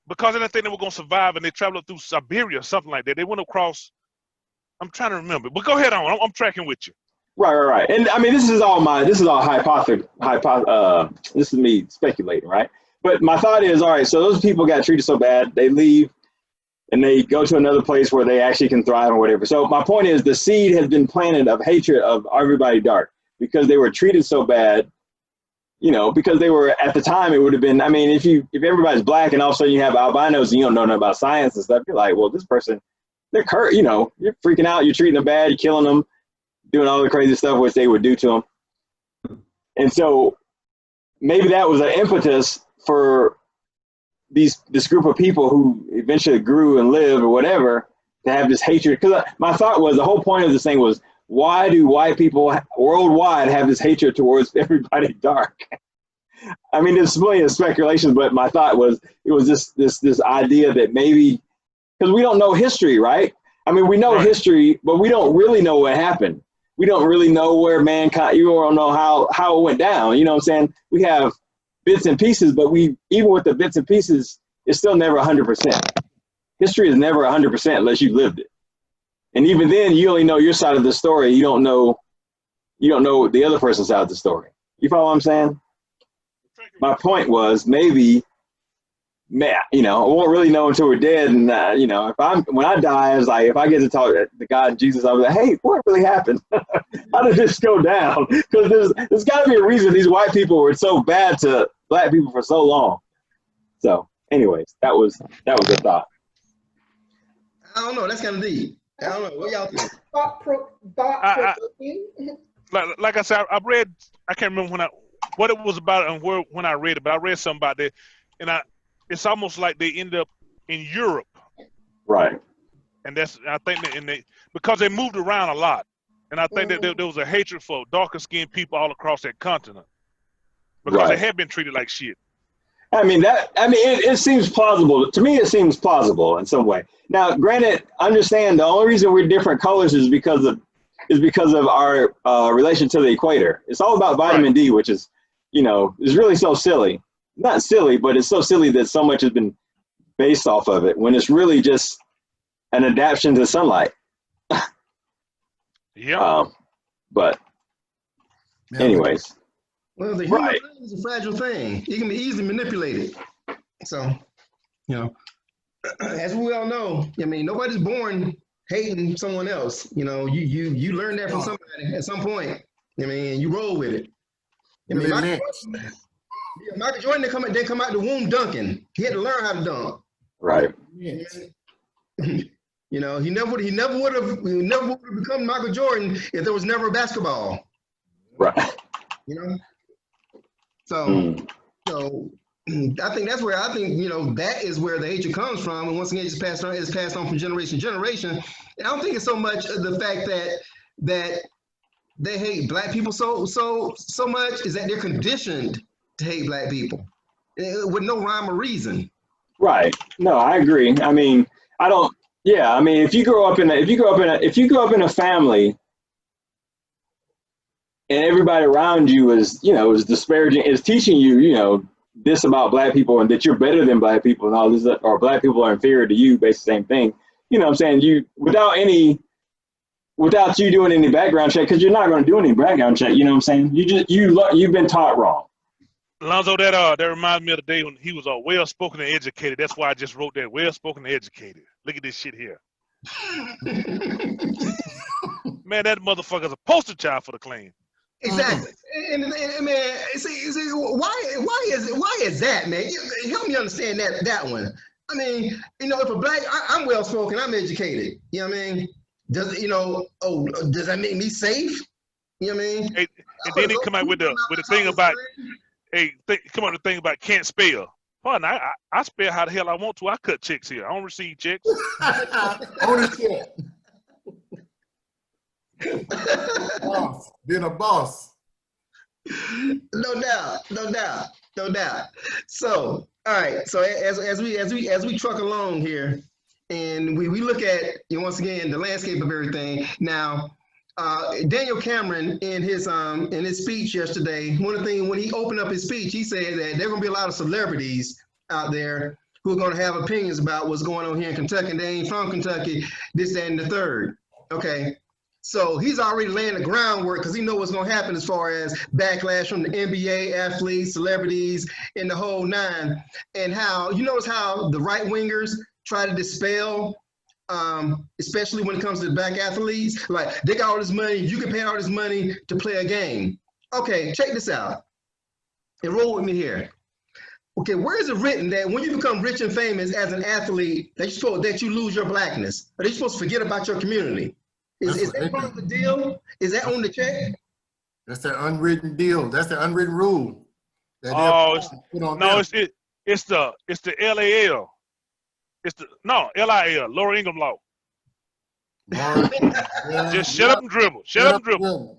because they didn't think they were going to survive, and they traveled up through Siberia or something like that. They went across. I'm trying to remember, but go ahead on. I'm tracking with you. Right. And I mean, this is all hypothetical. This is me speculating, right? But my thought is, all right, so those people got treated so bad, they leave and they go to another place where they actually can thrive or whatever. So my point is, the seed has been planted of hatred of everybody dark because they were treated so bad, you know, because they were, at the time, it would have been, I mean, if everybody's black and all of a sudden you have albinos and you don't know nothing about science and stuff, you're like, well, this person, they're hurt, you know, you're freaking out, you're treating them bad, you're killing them, doing all the crazy stuff which they would do to them. And so maybe that was an impetus for this group of people who eventually grew and lived or whatever to have this hatred. Because my thought was, the whole point of this thing was, why do white people worldwide have this hatred towards everybody dark? I mean, there's plenty of speculation, but my thought was, it was this idea that maybe, because we don't know history, right? I mean, we know history, but we don't really know what happened. We don't really know where mankind, you don't know how it went down. You know what I'm saying? We have bits and pieces, but even with the bits and pieces, it's still never 100%. History is never 100% unless you lived it. And even then, you only know your side of the story. You don't know the other person's side of the story. You follow what I'm saying? My point was, maybe, man, you know, I won't really know until we're dead. And you know, when I die, it's like, if I get to talk to God and Jesus, I'll be like, hey, what really happened? How did this go down? Because there's got to be a reason these white people were so bad to black people for so long. So, anyways, that was the thought. I don't know. That's kind of deep. I don't know. What y'all think? Like I said, I read. I can't remember what it was about and when I read it, but I read something about that, and it's almost like they ended up in Europe, right? And I think because they moved around a lot, and I think that there was a hatred for darker skinned people all across that continent because they had been treated like shit. I mean, it seems plausible to me. It seems plausible in some way. Now, granted, understand the only reason we're different colors is because of our relation to the equator. It's all about vitamin D, which is, you know, is really so silly. Not silly, but it's so silly that so much has been based off of it when it's really just an adaptation to sunlight. Yeah. But anyways. Well, the human brain is a fragile thing. It can be easily manipulated. So, you know, as we all know, I mean, nobody's born hating someone else. You know, you learn that from somebody at some point. I mean, you roll with it. I mean, Michael Jordan didn't come out the womb dunking. He had to learn how to dunk. Right. You know, he never would have become Michael Jordan if there was never basketball. Right. You know. So I think you know, that is where the hatred comes from, and once again, it's passed on from generation to generation. And I don't think it's so much the fact that they hate black people so much, is that they're conditioned to hate black people with no rhyme or reason. Right. No, I agree. I mean, I don't. Yeah. I mean, if you grow up in a family and everybody around you is, you know, is disparaging, is teaching you, you know, this about black people and that you're better than black people and all this, or black people are inferior to you, basically the same thing. You know what I'm saying? Without you doing any background check, because you're not going to do any background check. You know what I'm saying? You've been taught wrong. Alonzo, that reminds me of the day when he was well-spoken and educated. That's why I just wrote that, well-spoken and educated. Look at this shit here. Man, that motherfucker's a poster child for the Klan. Exactly. And man, see, why is that, man? Help me understand that one. I mean, you know, if a black, I'm well-spoken, I'm educated. You know what I mean? Does that make me safe? You know what I mean? Hey, and then they come out with the thing about, come out with the thing about can't spell. Fun, I spell how the hell I want to. I cut checks here. I don't receive checks. Ownership. Boss, being a boss. No doubt. So All right. So as we truck along here, and we look at, you know, once again, the landscape of everything. Now, Daniel Cameron in his speech yesterday, one of the things when he opened up his speech, he said that there are going to be a lot of celebrities out there who are going to have opinions about what's going on here in Kentucky, and they ain't from Kentucky, this, that, and the third. Okay. So he's already laying the groundwork because he knows what's going to happen as far as backlash from the NBA athletes, celebrities, and the whole nine. And how, you notice how the right wingers try to dispel, especially when it comes to black athletes, like they got all this money, you can pay all this money to play a game. Okay, check this out and roll with me here. Okay, where is it written that when you become rich and famous as an athlete, that you lose your blackness? Are they supposed to forget about your community? Is that part of the deal? Is that on the check? That's the unwritten deal. That's the unwritten rule. Oh, it's the LAL. LIL, Lower Ingham Law. Just shut up and dribble. Shut up and dribble.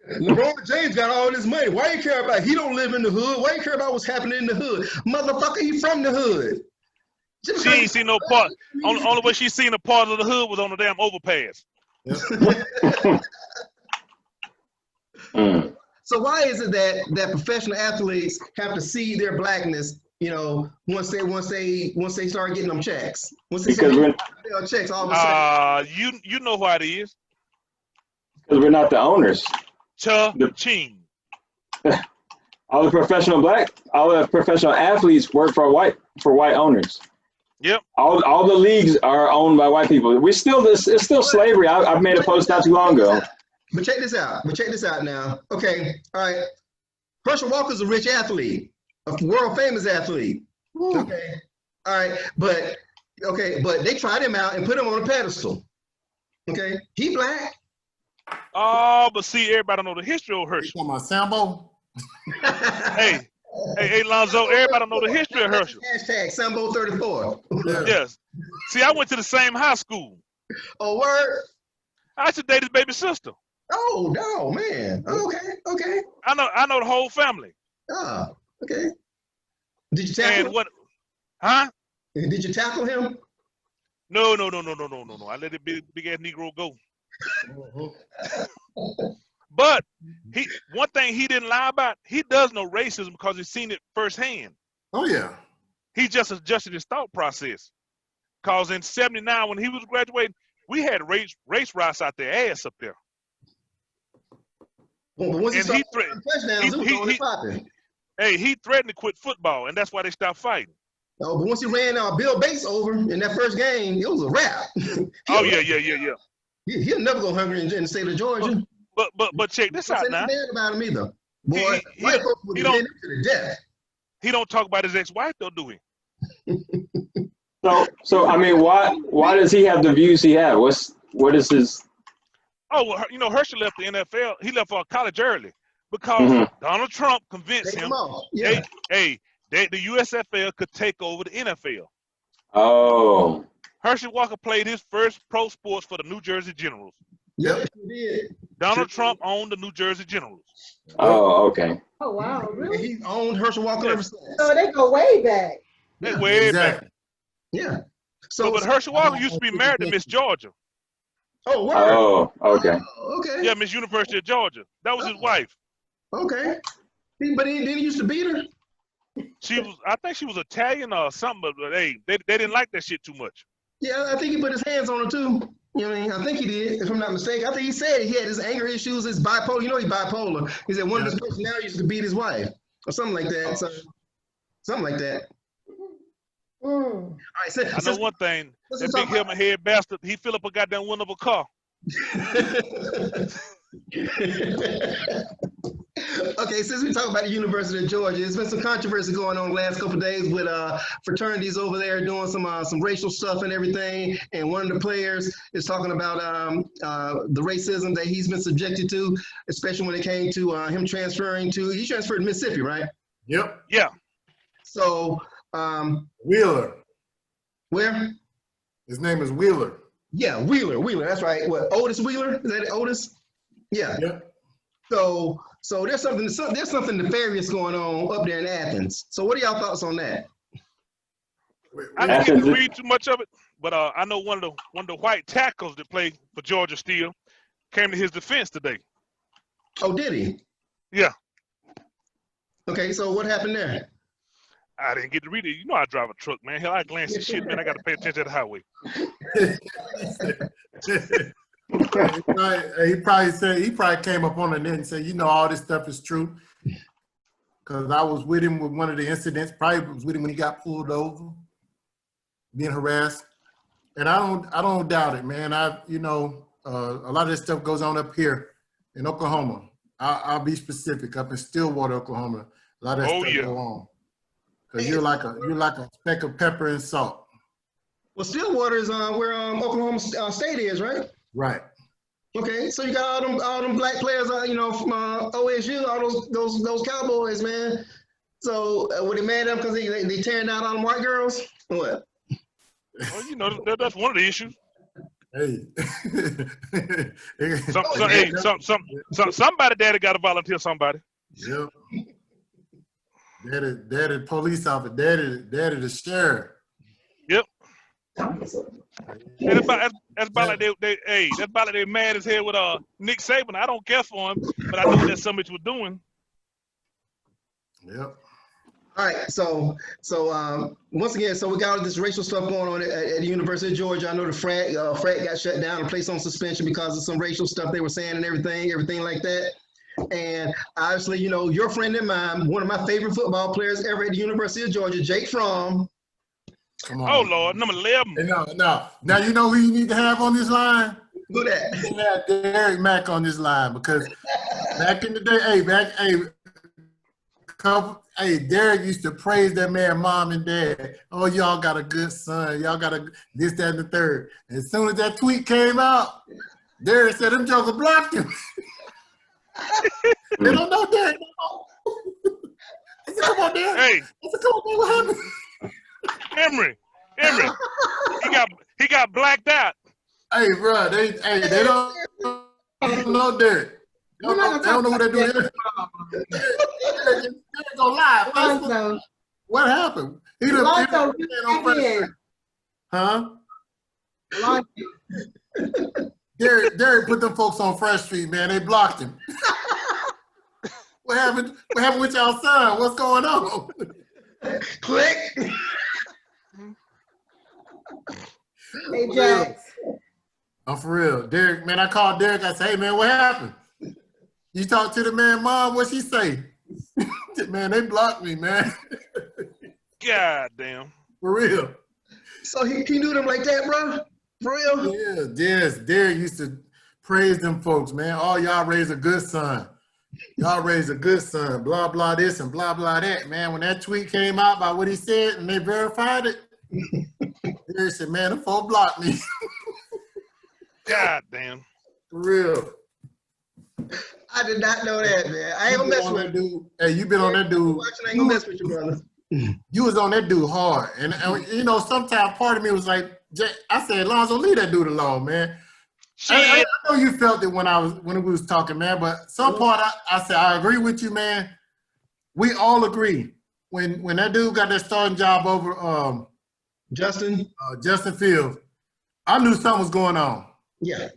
LeBron James got all this money. Why you care about? He don't live in the hood. Why you care about what's happening in the hood? Motherfucker, he from the hood. She ain't seen no part. Only way she seen a part of the hood was on the damn overpass. So why is it that professional athletes have to see their blackness, you know, once they start getting them checks? Once they start getting checks, all of a sudden. You know why it is. Because we're not the owners. Cha-ching. All the professional athletes work for white owners. Yep. All the leagues are owned by white people. It's still slavery. I've made a post not too long ago. But check this out now. Okay, all right. Herschel Walker's a rich athlete, a world famous athlete. Ooh. Okay, all right. But they tried him out and put him on a pedestal. Okay, he black. Oh, but see, everybody know the history of Herschel. You talking about Sambo? Hey, Lonzo, everybody know the history of Herschel. Hashtag Sambo 34. Yes. See, I went to the same high school. Oh, word? I used to date his baby sister. Oh, no, man. Okay. I know the whole family. Oh, okay. Did you tackle him? What? Huh? Did you tackle him? No. I let the big ass Negro go. But one thing he didn't lie about, he does know racism because he's seen it firsthand. Oh yeah. He just adjusted his thought process. Cause in '79 when he was graduating, we had race riots out their ass up there. Well, but once he threatened to quit football, and that's why they stopped fighting. Oh, but once he ran Bill Bates over in that first game, it was a wrap. Yeah. He'll never go hungry in the state of Georgia. But check this out now. About him either. Boy, white folks would have been to the death. He don't talk about his ex-wife though, do he? So I mean, why does he have the views he has? What is his? Oh, well, you know, Herschel left the NFL. He left college early because Donald Trump convinced him. Yeah. The USFL could take over the NFL. Oh. Herschel Walker played his first pro sports for the New Jersey Generals. Yep, he did. Donald Trump owned the New Jersey Generals. Oh, okay. Oh, wow, really? And he owned Herschel Walker ever since. So they go way back. Way back. Yeah. But Herschel Walker used to be married to Miss Georgia. Oh, word. Oh, okay. Oh, okay. Yeah, Miss University of Georgia. That was his wife. Okay. But he used to beat her? I think she was Italian or something, but hey, they didn't like that shit too much. Yeah, I think he put his hands on her too. You know what I mean? I think he did, if I'm not mistaken. I think he said he had his anger issues, his bipolar. You know he's bipolar. He said one of his personalities used to beat his wife or something like that. So, something like that. All right, I know one thing. That big helmet head bastard, he fill up a goddamn window of a car. Okay, since we talk about the University of Georgia, there's been some controversy going on the last couple of days with fraternities over there doing some racial stuff and everything. And one of the players is talking about the racism that he's been subjected to, especially when it came to him transferring he transferred to Mississippi, right? Yep. Yeah. So Wheeler. Where? His name is Wheeler. Yeah, Wheeler. That's right. What, Otis Wheeler? Is that Otis? Yeah. Yep. So there's something nefarious going on up there in Athens. So what are y'all thoughts on that? I didn't get Athens to is- read too much of it, but I know one of the white tackles that played for Georgia Steel came to his defense today. Oh, did he? Yeah, Okay, so what happened there? I didn't get to read it. You know I drive a truck, man. Hell, I glance at shit, man. I got to pay attention to the highway. He probably came up on the net and said, you know, all this stuff is true. Because I was with him with one of the incidents, probably was with him when he got pulled over, being harassed. And I don't doubt it, man. A lot of this stuff goes on up here in Oklahoma. I'll be specific, up in Stillwater, Oklahoma. A lot of that stuff go on. Because you're like a speck of pepper and salt. Well, Stillwater is where Oklahoma State is, right? Right. Okay, so you got all them black players, from OSU, all those Cowboys, man. So were they mad at them because they tearing down all them white girls? Or what? Well, you know, that's one of the issues. Hey. Somebody daddy got to volunteer somebody. Yep. Daddy police officer, daddy the sheriff. Yep. And that's about like they mad as hell with Nick Saban. I don't care for him, but I know that somebody was doing. Yep. All right, so once again, so we got all this racial stuff going on at the University of Georgia. I know the frat got shut down and placed on suspension because of some racial stuff they were saying and everything like that. And obviously, your friend and mine, one of my favorite football players ever at the University of Georgia, Jake Fromm. Come on. Oh Lord, number 11. Hey, no. Now you know who you need to have on this line? Who that? You have Derek Mack on this line because back in the day, Derek used to praise that man, mom and dad. Oh, y'all got a good son. Y'all got this, that, and the third. And as soon as that tweet came out, Derek said them jokers blocked him. They don't know Derek. I said, come on, Derek. Hey. I said, come on, man, what happened? Emory, he got blacked out. Hey, bro, they don't know Derek. They don't know what they're doing. They're gonna lie. Alonzo. What happened? Alonzo, huh? Alonzo. Derek put them folks on Fresh Street, man. They blocked him. What happened with y'all son? What's going on? Click. Hey, Jax. I'm for real. Derek, man, I called Derek. I said, hey, man, what happened? You talk to the man, mom, what she say? Man, they blocked me, man. God damn. For real. So he knew them like that, bro? For real? Yeah, yes. Derek used to praise them folks, man. Oh, y'all raised a good son. Y'all raised a good son. Blah, blah this and blah, blah that, man. When that tweet came out about what he said and they verified it, Derek said, man, the folk blocked me. God damn. For real. I did not know that, man. I ain't gonna mess with you. Hey, you been on that dude. I ain't gonna mess with you, brother. You was on that dude hard. And sometimes part of me was like, I said, Lonzo, leave that dude alone, man. I know you felt it when we was talking, man, but some part I said, I agree with you, man. We all agree. When that dude got that starting job over Justin Fields, I knew something was going on. Yeah.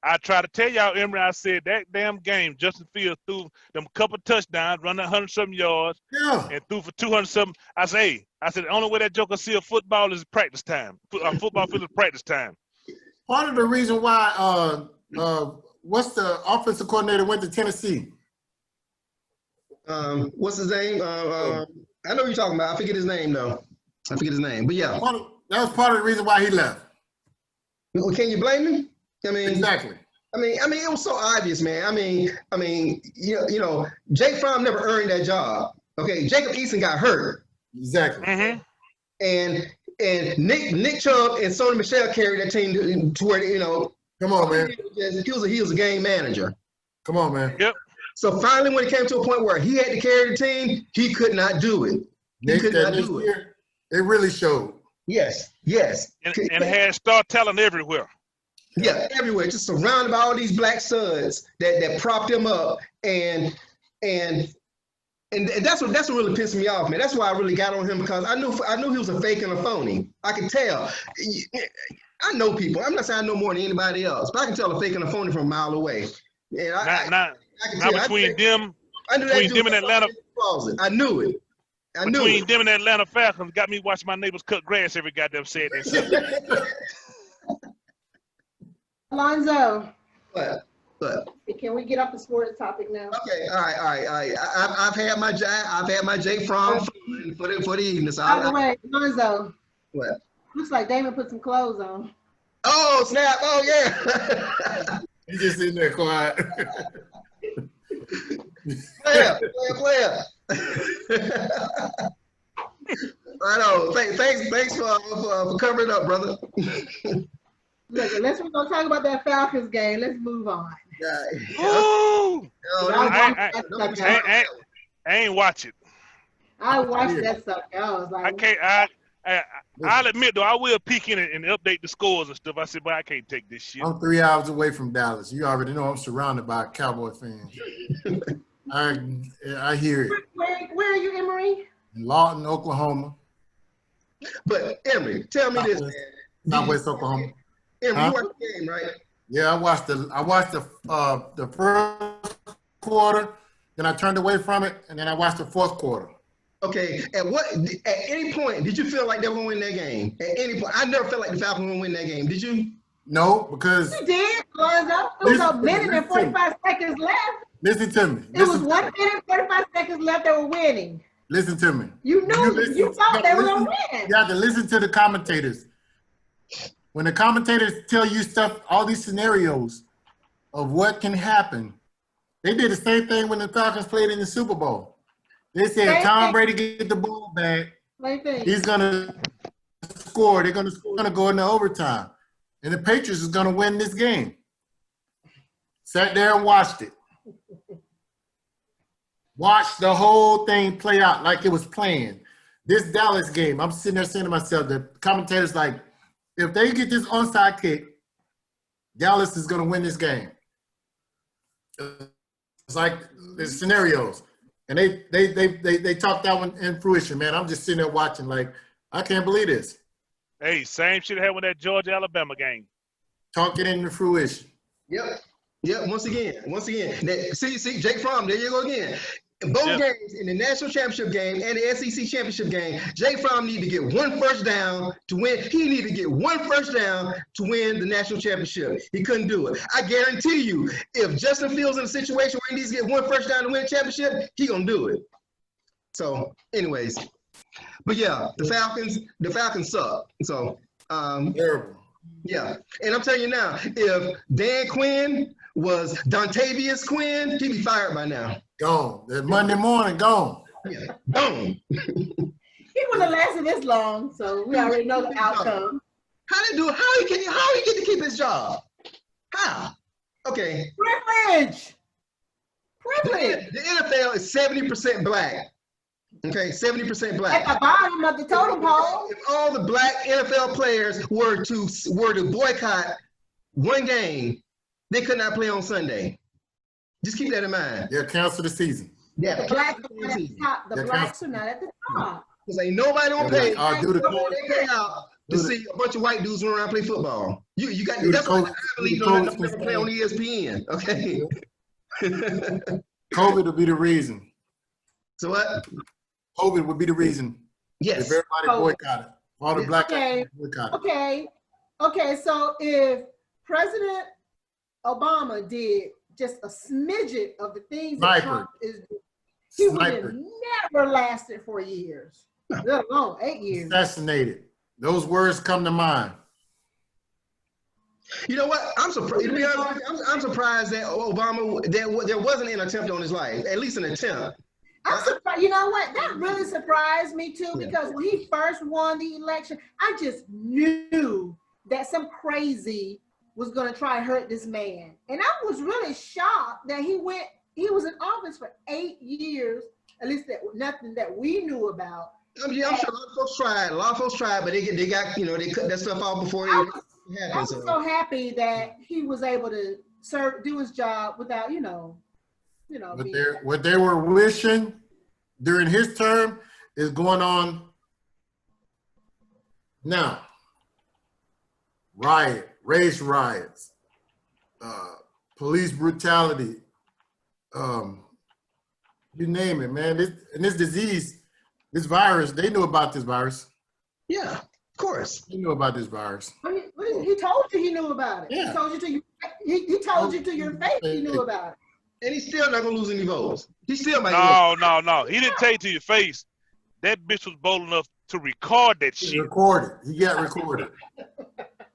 I tried to tell y'all, Emory, I said that damn game, Justin Fields threw them couple touchdowns, run 100-something yards, and threw for 200-something. I said, the only way that joker see a football is practice time. Football field is practice time. Part of the reason why, what's the offensive coordinator went to Tennessee? What's his name? I know what you're talking about. I forget his name, though. But yeah. That was part of the reason why he left. Well, can you blame him? I mean, exactly. I mean, it was so obvious, man. I mean, Jake Fromm never earned that job. Okay, Jacob Eason got hurt. Exactly. Mm-hmm. And Nick Chubb and Sony Michel carried that team to where Come on, man. He was a game manager. Come on, man. Yep. So finally, when it came to a point where he had to carry the team, he could not do it. He could not do it. It really showed. Yes. And had star talent everywhere. Yeah, everywhere, just surrounded by all these black studs that propped him up, and that's what really pissed me off, man. That's why I really got on him, because I knew he was a fake and a phony. I could tell. I know people. I'm not saying I know more than anybody else, but I can tell a fake and a phony from a mile away. And I can tell. Between them I knew between that them and Atlanta. I knew it. I knew Between it. them and Atlanta Falcons, got me watching my neighbors cut grass every goddamn Saturday and Sunday. Alonzo, But can we get off the sports topic now? okay, all right. I've had my Jake Fromm for the evening. So By the way, Alonzo, what? looks like Damon put some clothes on. Oh snap! Oh yeah. He's just sitting there quiet. player. I know. Thanks for covering up, brother. Look, unless we're gonna talk about that Falcons game, let's move on. Ooh! I I ain't watch it. watched that sucker. I was I like, can't. I'll admit though, I will peek in and update the scores and stuff. I said, but I can't take this shit. I'm 3 hours away from Dallas. You already know I'm surrounded by Cowboy fans. I hear it. where are you, Emery? In Lawton, Oklahoma. But Emery, tell me this, man. Southwest Oklahoma. Emery, Huh? you watched the game, right? Yeah, I watched the first quarter, then I turned away from it, and then I watched the fourth quarter. Okay. At any point did you feel like they were gonna win that game? At any point, I never felt like the Falcons were gonna win that game. Did you? No, because You did, Alonzo. It was a minute and 45 seconds left. listen to me. It was 1 minute and 45 seconds left. They were winning. Listen to me. You knew. You thought they were gonna win. You have to listen to the commentators. When the commentators tell you stuff, all these scenarios of what can happen, they did the same thing when the Falcons played in the Super Bowl. They said Same Tom thing. Brady get the ball back, Same thing. he's gonna score. They're gonna go into overtime, and the Patriots is gonna win this game. Sat there and watched it. Watched the whole thing play out like it was planned. This Dallas game, I'm sitting there saying to myself, the commentators like, if they get this onside kick, Dallas is going to win this game. It's like the scenarios, and they talked that one in fruition, man. I'm just sitting there watching, like, I can't believe this. Hey, same shit happened with that Georgia-Alabama game. Talking into fruition. Yep. Once again. See, Jake Fromm, there you go again. In both games, in the national championship game and the SEC championship game, Jake Fromm needed to get one first down to win. He needed to get one first down to win the national championship. He couldn't do it. I guarantee you, if Justin Fields in a situation where he needs to get one first down to win a championship, he gonna do it. So, anyways, but yeah, the Falcons suck. So, Terrible. yeah, and I'm telling you now, if Dan Quinn was Dontavius Quinn, he'd be fired by now. Gone. That Monday morning, gone. Yeah, boom. He wouldn't have lasted this long, so we already know the outcome. How they do it? How he get to keep his job? How? Okay. Privilege. The NFL is 70% black. Okay, 70% black. At the bottom of the totem pole. If all the black NFL players were to boycott one game, they could not play on Sunday. Just keep that in mind. They'll cancel the season. Yeah, The blacks are not at the top. The blacks are not at the top. because ain't nobody gonna They're pay. like, They pay out to see a bunch of white dudes run around play football. You got Do the that's why coach- I believe do don't the let them coach play on ESPN. Okay. COVID will be the reason. So what? COVID would be the reason Yes. if everybody boycotted. All the Yeah. black Okay. guys boycotted. Okay, so if President Obama did just a smidget of the things that Sniper. Trump is doing, he would have Sniper. never lasted 4 years, let alone 8 years. Assassinated. Those words come to mind. You know what? I'm surprised. To be honest, with you, I'm surprised that Obama there wasn't an attempt on his life. At least an attempt. I'm surprised. You know what? That really surprised me too, because when he first won the election, I just knew that some crazy was going to try to hurt this man. And I was really shocked that he was in office for 8 years, at least that nothing that we knew about. Yeah, I'm sure a lot of folks tried. A lot of folks tried, but they got they cut that stuff off before it I happened. was so happy that he was able to do his job without, What they were wishing during his term is going on now. Race riots, police brutality, you name it, man. This disease, this virus, they knew about this virus. Yeah, of course. They knew about this virus. He told you he knew about it. Yeah. He told you to your face he knew about it. And he's still not gonna lose any votes. He still might. No. He didn't tell you to your face. That bitch was bold enough to record that shit. Recorded. He got recorded.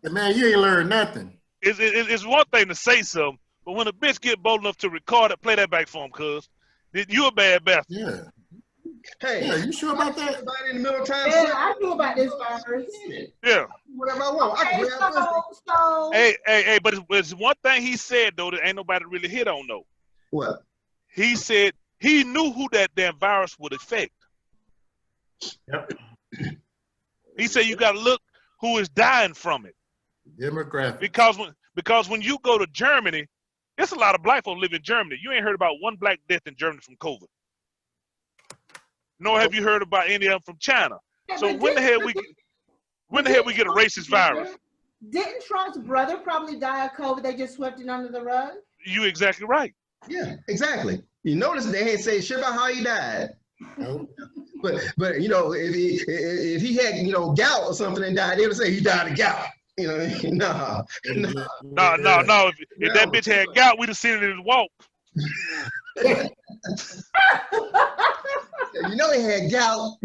And man, you ain't learned nothing. It's one thing to say something, but when a bitch get bold enough to record it, play that back for him, cuz. You a bad bastard. Yeah. Hey, Yeah, you sure about that? Everybody in the middle of time. Yeah, I knew about this virus. Yeah. Whatever I want. Okay, so Hey, but it's one thing he said, though, that ain't nobody really hit on, though. What? He said he knew who that damn virus would affect. Yep. He said you got to look who is dying from it. Demographic. Because when you go to Germany, there's a lot of black folks live in Germany. You ain't heard about one black death in Germany from COVID. Nor have you heard about any of them from China. So when the hell we get a racist virus? Didn't Trump's brother probably die of COVID? They just swept it under the rug? You exactly right. Yeah, exactly. You notice they ain't say shit about how he died. Nope. But if he had gout or something and died, they would say he died of gout. No. No. If that bitch had gout, we'd have seen it in his walk. He had gout.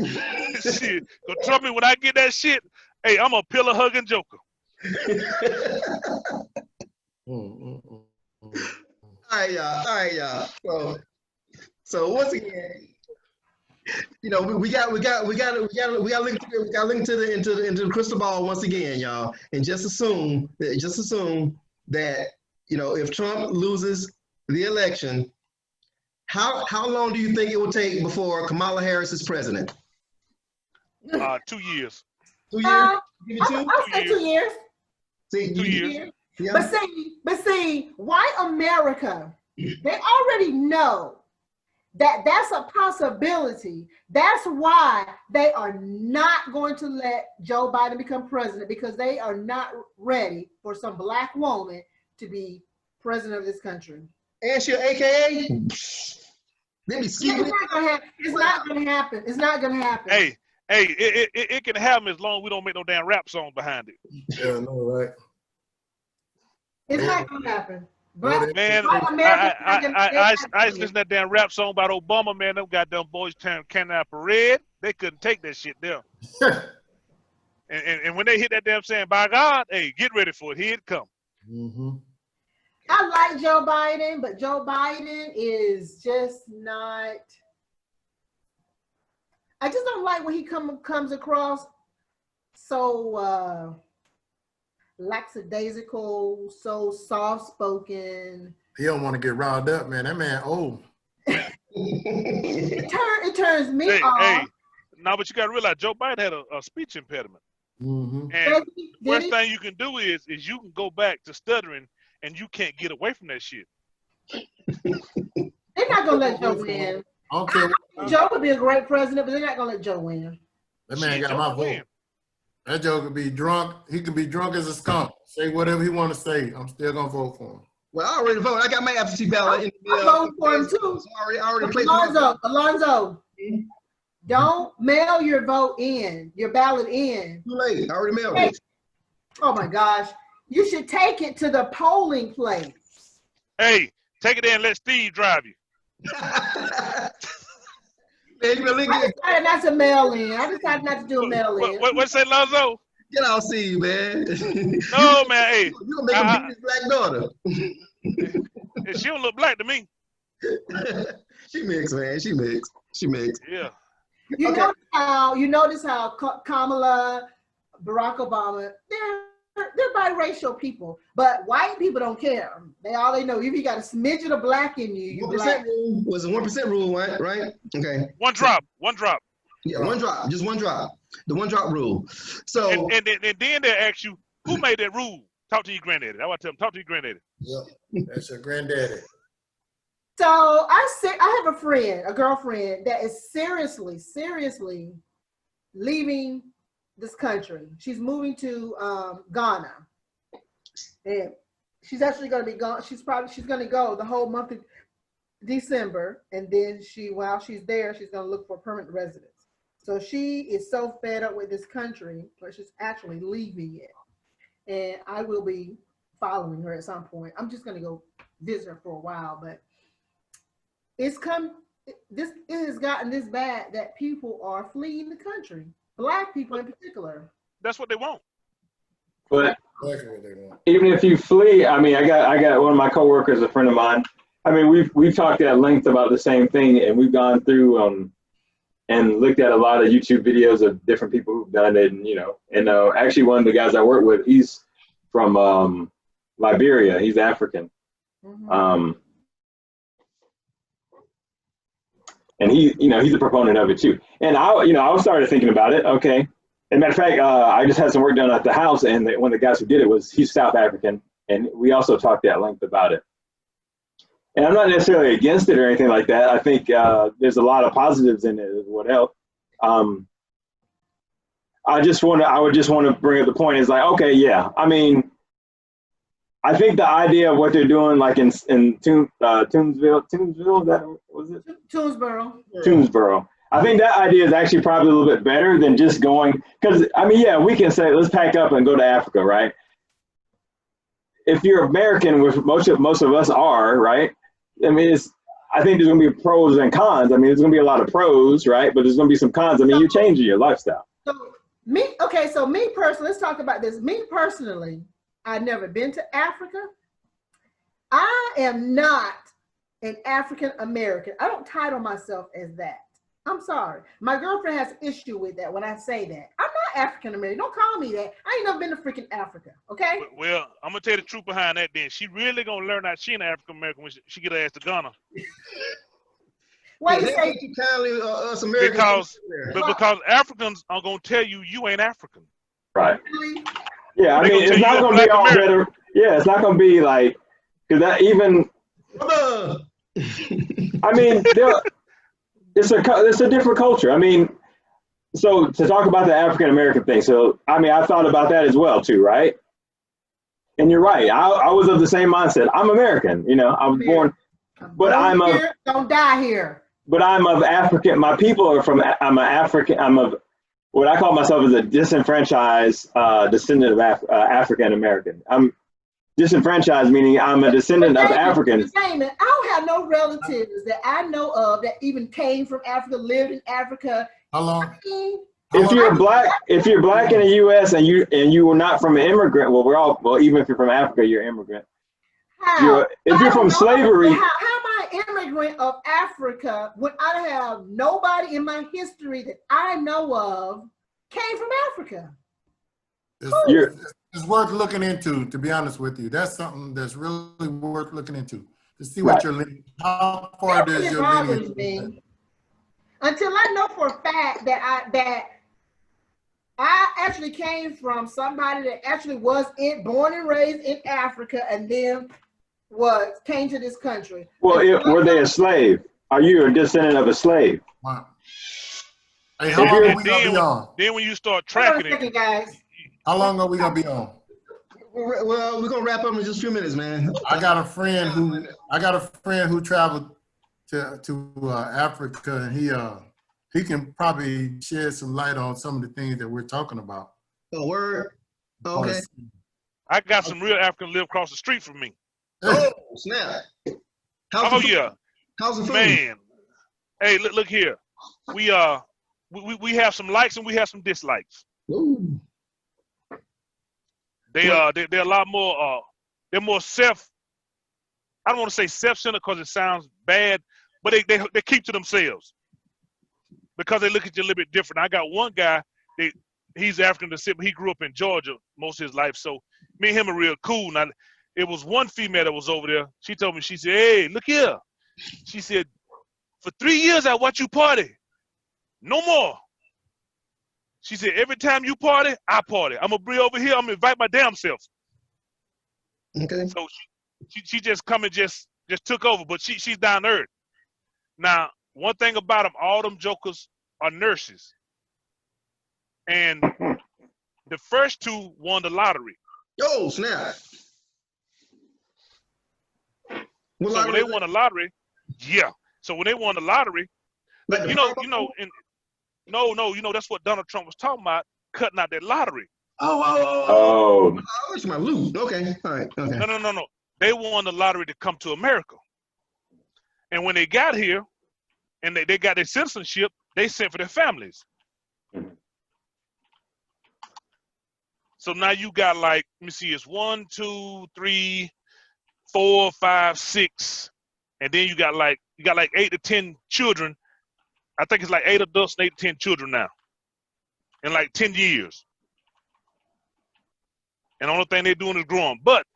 Shit. So trust me, when I get that shit, hey, I'm a pillar hugging joker. All right, y'all. So once again, we got link to the crystal ball once again, y'all, and just assume that if Trump loses the election, how long do you think it will take before Kamala Harris is president? 2 years. 2 years? Give it I'll say 2 years. See, 2 years. Yeah. But see, white America, they already know that that's a possibility. That's why they are not going to let Joe Biden become president, because they are not ready for some black woman to be president of this country. And she'll AKA. They be scheming. It's not gonna happen. It's not gonna happen. Hey, it can happen as long as we don't make no damn rap song behind it. Yeah, I know, right? It's not gonna happen. Man, I listened to that damn rap song about Obama, man. Them goddamn boys turned Canada for red. They couldn't take that shit there. and when they hit that damn saying, by God, hey, get ready for it. Here it come. Mm-hmm. I like Joe Biden, but Joe Biden is just not. I just don't like when he comes across so lackadaisical, so soft-spoken. He don't want to get riled up, man. That man old. It turns me off. Hey, no, but you got to realize Joe Biden had a speech impediment. Mm-hmm. And worst thing you can do is you can go back to stuttering, and you can't get away from that shit. They're not gonna let Joe win. Okay. Joe would be a great president, but they're not gonna let Joe win. That man got my vote. That Joe could be drunk. He could be drunk as a skunk. Say whatever he want to say. I'm still gonna vote for him. Well, I already voted. I got my absentee ballot in the mail. I'm voting for him too. So I already placed Alonzo, don't mail your vote in, your ballot in. Too late. I already mailed it. Oh my gosh. You should take it to the polling place. Hey, take it in and let Steve drive you. I decided not to mail in. I decided not to do a mail in. What say, Lonzo? Get out, Steve, man. No, man. Hey, you gonna make him beat his black daughter. She don't look black to me. She mixed, man. She mixed. Yeah. You notice how Kamala, Barack Obama, they're biracial people, but white people don't care. All they know, if you got a smidget of black in you, you're black. Was the 1% rule, right? Okay. One drop. Yeah, one drop, just one drop. The one drop rule. So and then they ask you, who made that rule? Talk to your granddaddy. I want to tell them, talk to your granddaddy. Yep, that's your granddaddy. So I have a friend, a girlfriend that is seriously leaving this country. She's moving to Ghana, and she's actually going to be gone. She's going to go the whole month of December, and then while she's there, she's going to look for permanent residence. So she is so fed up with this country, but she's actually leaving it. And I will be following her at some point. I'm just going to go visit her for a while, but it has gotten this bad that people are fleeing the country. Black people in particular. That's what they want. But Exactly what they want. even if you flee, I mean, I got one of my coworkers, a friend of mine. I mean, we've talked at length about the same thing, and we've gone through and looked at a lot of YouTube videos of different people who've done it, and actually one of the guys I work with, he's from Liberia. He's African. Mm-hmm. And he's a proponent of it too. And I started thinking about it. Okay. And matter of fact, I just had some work done at the house, and one of the guys who did it he's South African, and we also talked at length about it. And I'm not necessarily against it or anything like that. I think there's a lot of positives in it as well. I would just want to bring up the point is like, okay, yeah. I mean, I think the idea of what they're doing, like in Toomsville, that was it? Toomsboro. I think that idea is actually probably a little bit better than just going, because I mean, yeah, we can say let's pack up and go to Africa, right? If you're American, which most of us are, right? I mean, I think there's going to be pros and cons. I mean, there's going to be a lot of pros, right? But there's going to be some cons. I mean, you're changing your lifestyle. So me personally, let's talk about this. Me personally, I've never been to Africa. I am not an African American. I don't title myself as that. I'm sorry. My girlfriend has an issue with that when I say that. I'm not African American. Don't call me that. I ain't never been to freaking Africa, okay? Well, I'm going to tell you the truth behind that then. She really going to learn that she ain't African American when she get her ass to Ghana. Why you say kindly us Americans? Because Africans are going to tell you ain't African. Right. really? Yeah, I mean, it's not going to be all better. Yeah, it's not going to be like, because that even, I mean, it's a different culture. I mean, so to talk about the African American thing, so I mean, I thought about that as well too, right? And you're right. I was of the same mindset. I'm American, I was born, but don't die here. But I'm of African. My people are from. I'm an African. I'm of what I call myself as a disenfranchised descendant of African American. I'm disenfranchised, meaning I'm a descendant of Africans. I don't have no relatives that I know of that even came from Africa, lived in Africa. How long? If you're black in the U.S. and you were not from an immigrant, even if you're from Africa, you're an immigrant. How? If you're from slavery, how am I an immigrant of Africa when I have nobody in my history that I know of came from Africa? It's worth looking into, to be honest with you. That's something that's really worth looking into to see what your lineage, how far does your lineage. Until I know for a fact that I actually came from somebody that actually was born and raised in Africa and then came to this country. Well, were they a slave? Are you a descendant of a slave? Wow. Hey, how long are we gonna be on? Then when you start tracking it, guys. How long are we gonna be on? Well, we're gonna wrap up in just a few minutes, man. I got a friend who traveled to Africa, and he can probably shed some light on some of the things that we're talking about. Oh, word. Okay. I got some real African live across the street from me. Oh, snap. Yeah. How's the food? Man. Hey, look here. We have some likes and we have some dislikes. Ooh. They're a lot more they're more I don't want to say self-centered because it sounds bad, but they keep to themselves because they look at you a little bit different. I got one guy, he's African descent, but he grew up in Georgia most of his life, so me and him are real cool. Now, it was one female that was over there. She told me, she said, "Hey, look here." She said, "For 3 years I watch you party. No more." She said, every time you party, I party. I'm gonna be over here. I'm gonna invite my damn self. Okay. So she just come and just took over, but she's down to earth. Now, one thing about them, all them jokers are nurses, and the first two won the lottery. Oh, snap. What So when lottery they is won that? the lottery, yeah. So when they won the lottery, Like but the no, that's what Donald Trump was talking about, cutting out that lottery. Oh, Oh, it's my loot. Okay. All right. Okay. No. They won the lottery to come to America. And when they got here and they got their citizenship, they sent for their families. So now you got like, let me see, it's 1, 2, 3, 4, 5, 6. And then you got like 8 to 10 children. I think it's like 8 adults and 8 to 10 children now. In like 10 years. And the only thing they're doing is growing. But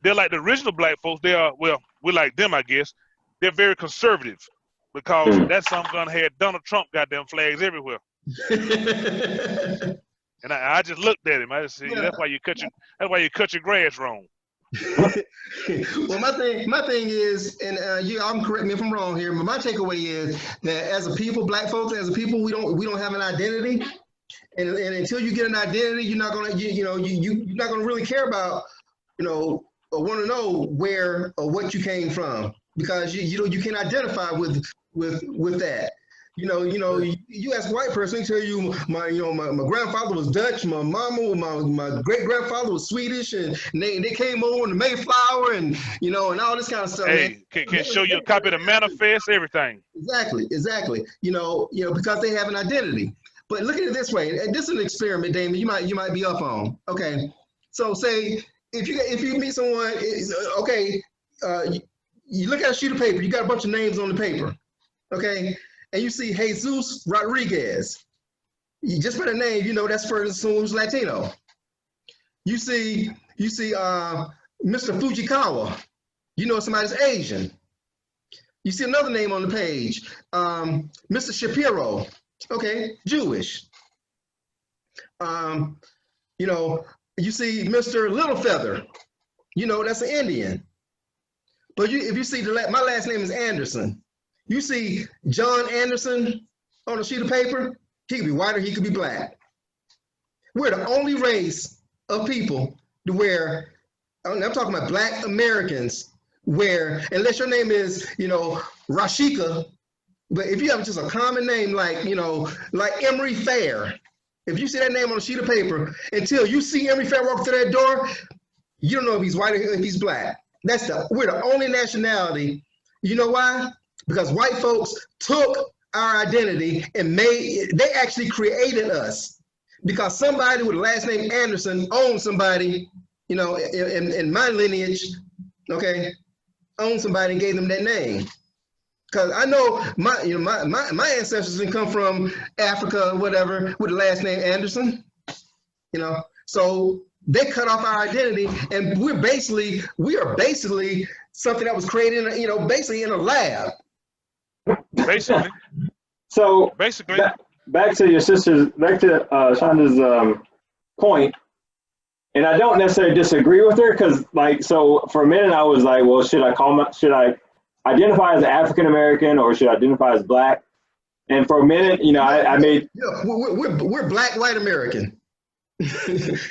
they're like the original black folks. They are, well, we're like them, I guess. They're very conservative because that some gun had Donald Trump goddamn flags everywhere. And I just looked at him. I just said, that's why you cut your grass wrong. Well, my thing is, and I'm correct me if I'm wrong here, but my takeaway is that as a people, black folks, as a people, we don't have an identity, and until you get an identity, you're not gonna you're not gonna really care about or want to know where or what you came from, because you can identify with that. You ask a white person, they tell you my grandfather was Dutch, my great grandfather was Swedish, and they came over in the Mayflower, and and all this kind of stuff. Hey, can show you a copy of the manifest, everything. Exactly. Because they have an identity. But look at it this way, and this is an experiment, Damon. You might be up on. Okay, so say if you meet someone, okay, you look at a sheet of paper, you got a bunch of names on the paper, okay. And you see Jesus Rodriguez. You just by the name, that's for someone who's Latino. You see Mr. Fujikawa. Somebody's Asian. You see another name on the page, Mr. Shapiro. Okay, Jewish. You see Mr. Littlefeather. That's an Indian. But if you see my last name is Anderson. You see John Anderson on a sheet of paper, he could be white or he could be black. We're the only race of people where, I'm talking about black Americans, where unless your name is, Rashika, but if you have just a common name like, like Emery Fair, if you see that name on a sheet of paper, until you see Emery Fair walk through that door, you don't know if he's white or if he's black. We're the only nationality. You know why? Because white folks took our identity and they actually created us. Because somebody with the last name Anderson owned somebody, in my lineage, okay, owned somebody and gave them that name. Because I know my ancestors didn't come from Africa or whatever with the last name Anderson, so they cut off our identity, and we are basically something that was created, basically in a lab. Basically. So basically, back to Shonda's point, and I don't necessarily disagree with her, because so for a minute I was like, well, should I identify as African American or should I identify as black? And for a minute, I made we're black white American.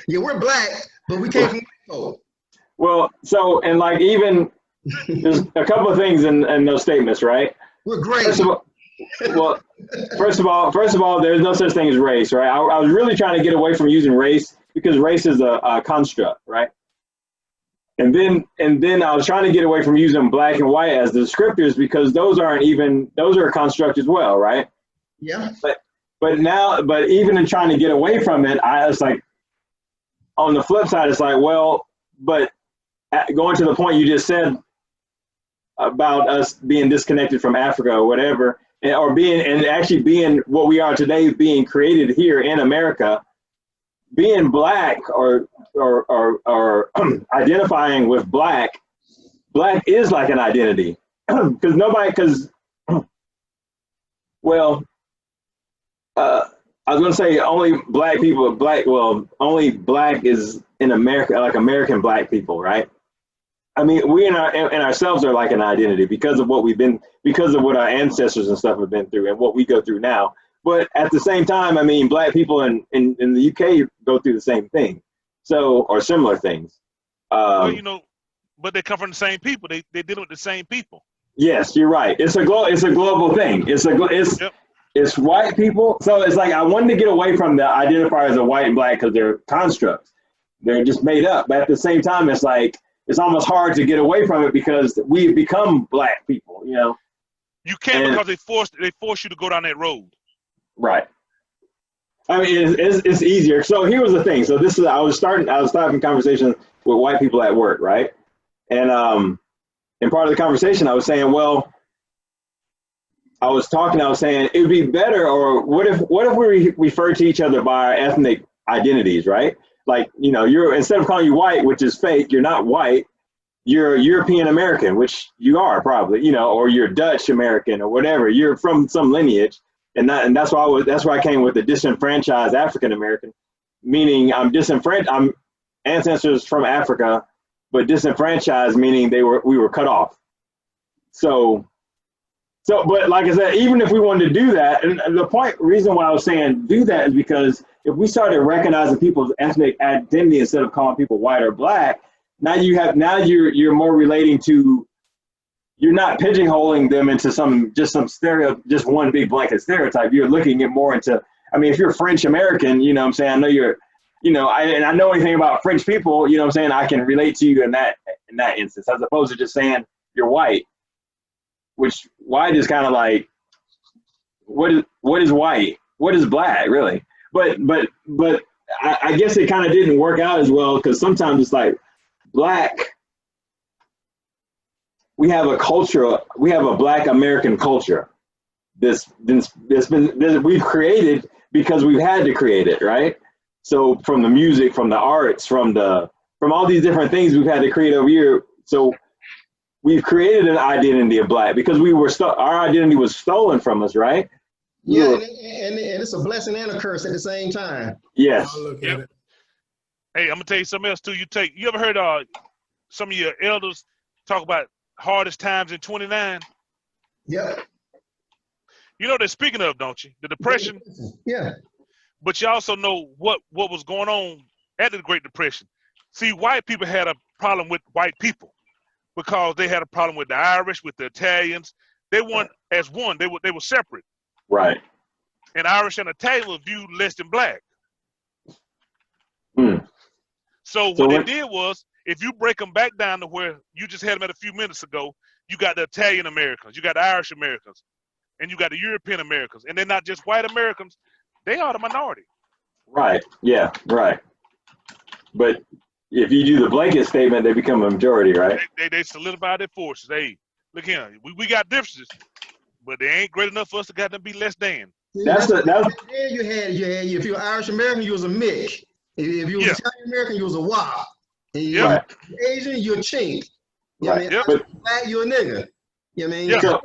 Yeah, we're black, but we came from white folk. Well, so and even there's a couple of things in those statements, right? We're great. First of all, there's no such thing as race, right? I was really trying to get away from using race because race is a construct, right? And then I was trying to get away from using black and white as the descriptors because those are a construct as well, right? Yeah. But even in trying to get away from it, I was like, on the flip side, it's like, well, but going to the point you just said about us being disconnected from Africa or whatever, or actually being what we are today, being created here in America, being black or identifying with black is like an identity I was gonna say only black people, well, only black is in America, like American black people, right? I mean, we in ourselves are like an identity because of what because of what our ancestors and stuff have been through and what we go through now. But at the same time, I mean, black people in the UK go through the same thing, so, or similar things. Well, you know, but they come from the same people. They deal with the same people. Yes, you're right. It's a global thing. It's white people. So it's like I wanted to get away from the identifiers of white and black because they're constructs. They're just made up. But at the same time, it's like it's almost hard to get away from it because we've become black people, you know. You can't because they force you to go down that road. Right. I mean, it's easier. So here was the thing. So this is I was starting conversations with white people at work, right? And in part of the conversation, I was saying, well, I was saying it would be better, or what if we refer to each other by our ethnic identities, right? Like, you know, instead of calling you white, which is fake, you're not white, you're European American, which you are probably, you know, or you're Dutch American or whatever. You're from some lineage, and that's why I came with the disenfranchised African American, meaning I'm ancestors from Africa, but disenfranchised meaning we were cut off. So, but like I said, even if we wanted to do that, and the reason why I was saying do that is because if we started recognizing people's ethnic identity instead of calling people white or black, now you're more relating to, you're not pigeonholing them into just one big blanket stereotype. You're looking at more into, I mean, if you're French American, you know what I'm saying? I know I know anything about French people, you know what I'm saying? I can relate to you in that instance, as opposed to just saying you're white. Which white is kind of like, what is white? What is black, really? But I guess it kind of didn't work out as well because sometimes it's like black. We have a culture. We have a Black American culture. We've created because we've had to create it, right? So from the music, from the arts, from all these different things we've had to create over here. So we've created an identity of black because our identity was stolen from us, right? Yeah, and it's a blessing and a curse at the same time. Yes. Yep. Hey, I'm gonna tell you something else too. You ever heard some of your elders talk about hardest times in 29? Yep. You know they're speaking of, don't you? The Depression. Yeah. But you also know what was going on at the Great Depression. See, white people had a problem with white people, because they had a problem with the Irish, with the Italians. They weren't as one. They were separate. Right. And Irish and Italian were viewed less than black. So what they did was, if you break them back down to where you just had them at a few minutes ago, you got the Italian Americans, you got the Irish Americans, and you got the European Americans. And they're not just white Americans, they are the minority. Right. Yeah, right. But if you do the blanket statement, they become a majority, right? They solidify their forces. Hey, look here, we got differences, but they ain't great enough for us to got them be less than. Then you had if you're Irish American, you was a Mick. If you was Italian American, you was a Wop. And you're Asian, you're a Chink. You know what I mean? Black, you're a nigga. You know what I mean? Yeah.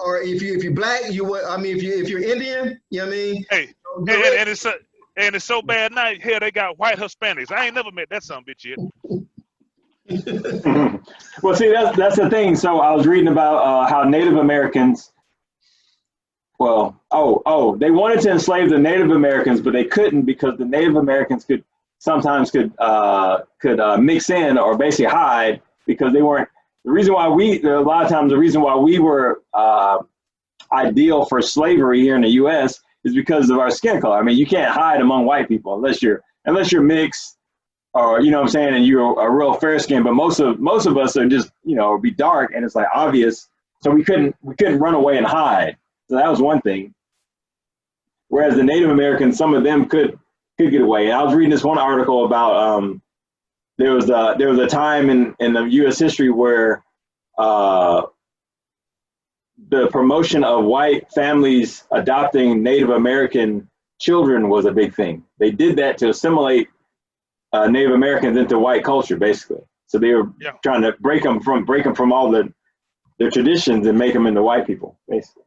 Or if you're black, if you're Indian, you know what I mean? Hey, and it's so bad now, hell, they got white Hispanics. I ain't never met that son of a bitch yet. Well, see, that's the thing. So I was reading about how Native Americans, they wanted to enslave the Native Americans, but they couldn't because the Native Americans could mix in or basically hide because they weren't. The reason why we were ideal for slavery here in the U.S. is because of our skin color. I mean, you can't hide among white people unless you're mixed, or you know what I'm saying, and you're a real fair skin. But most of us are just, you know, be dark, and it's like obvious. So we couldn't run away and hide. So that was one thing. Whereas the Native Americans, some of them could get away. And I was reading this one article about there was a time in the U.S. history where the promotion of white families adopting Native American children was a big thing. They did that to assimilate Native Americans into white culture, basically. So they were trying to break them from all their traditions and make them into white people, basically.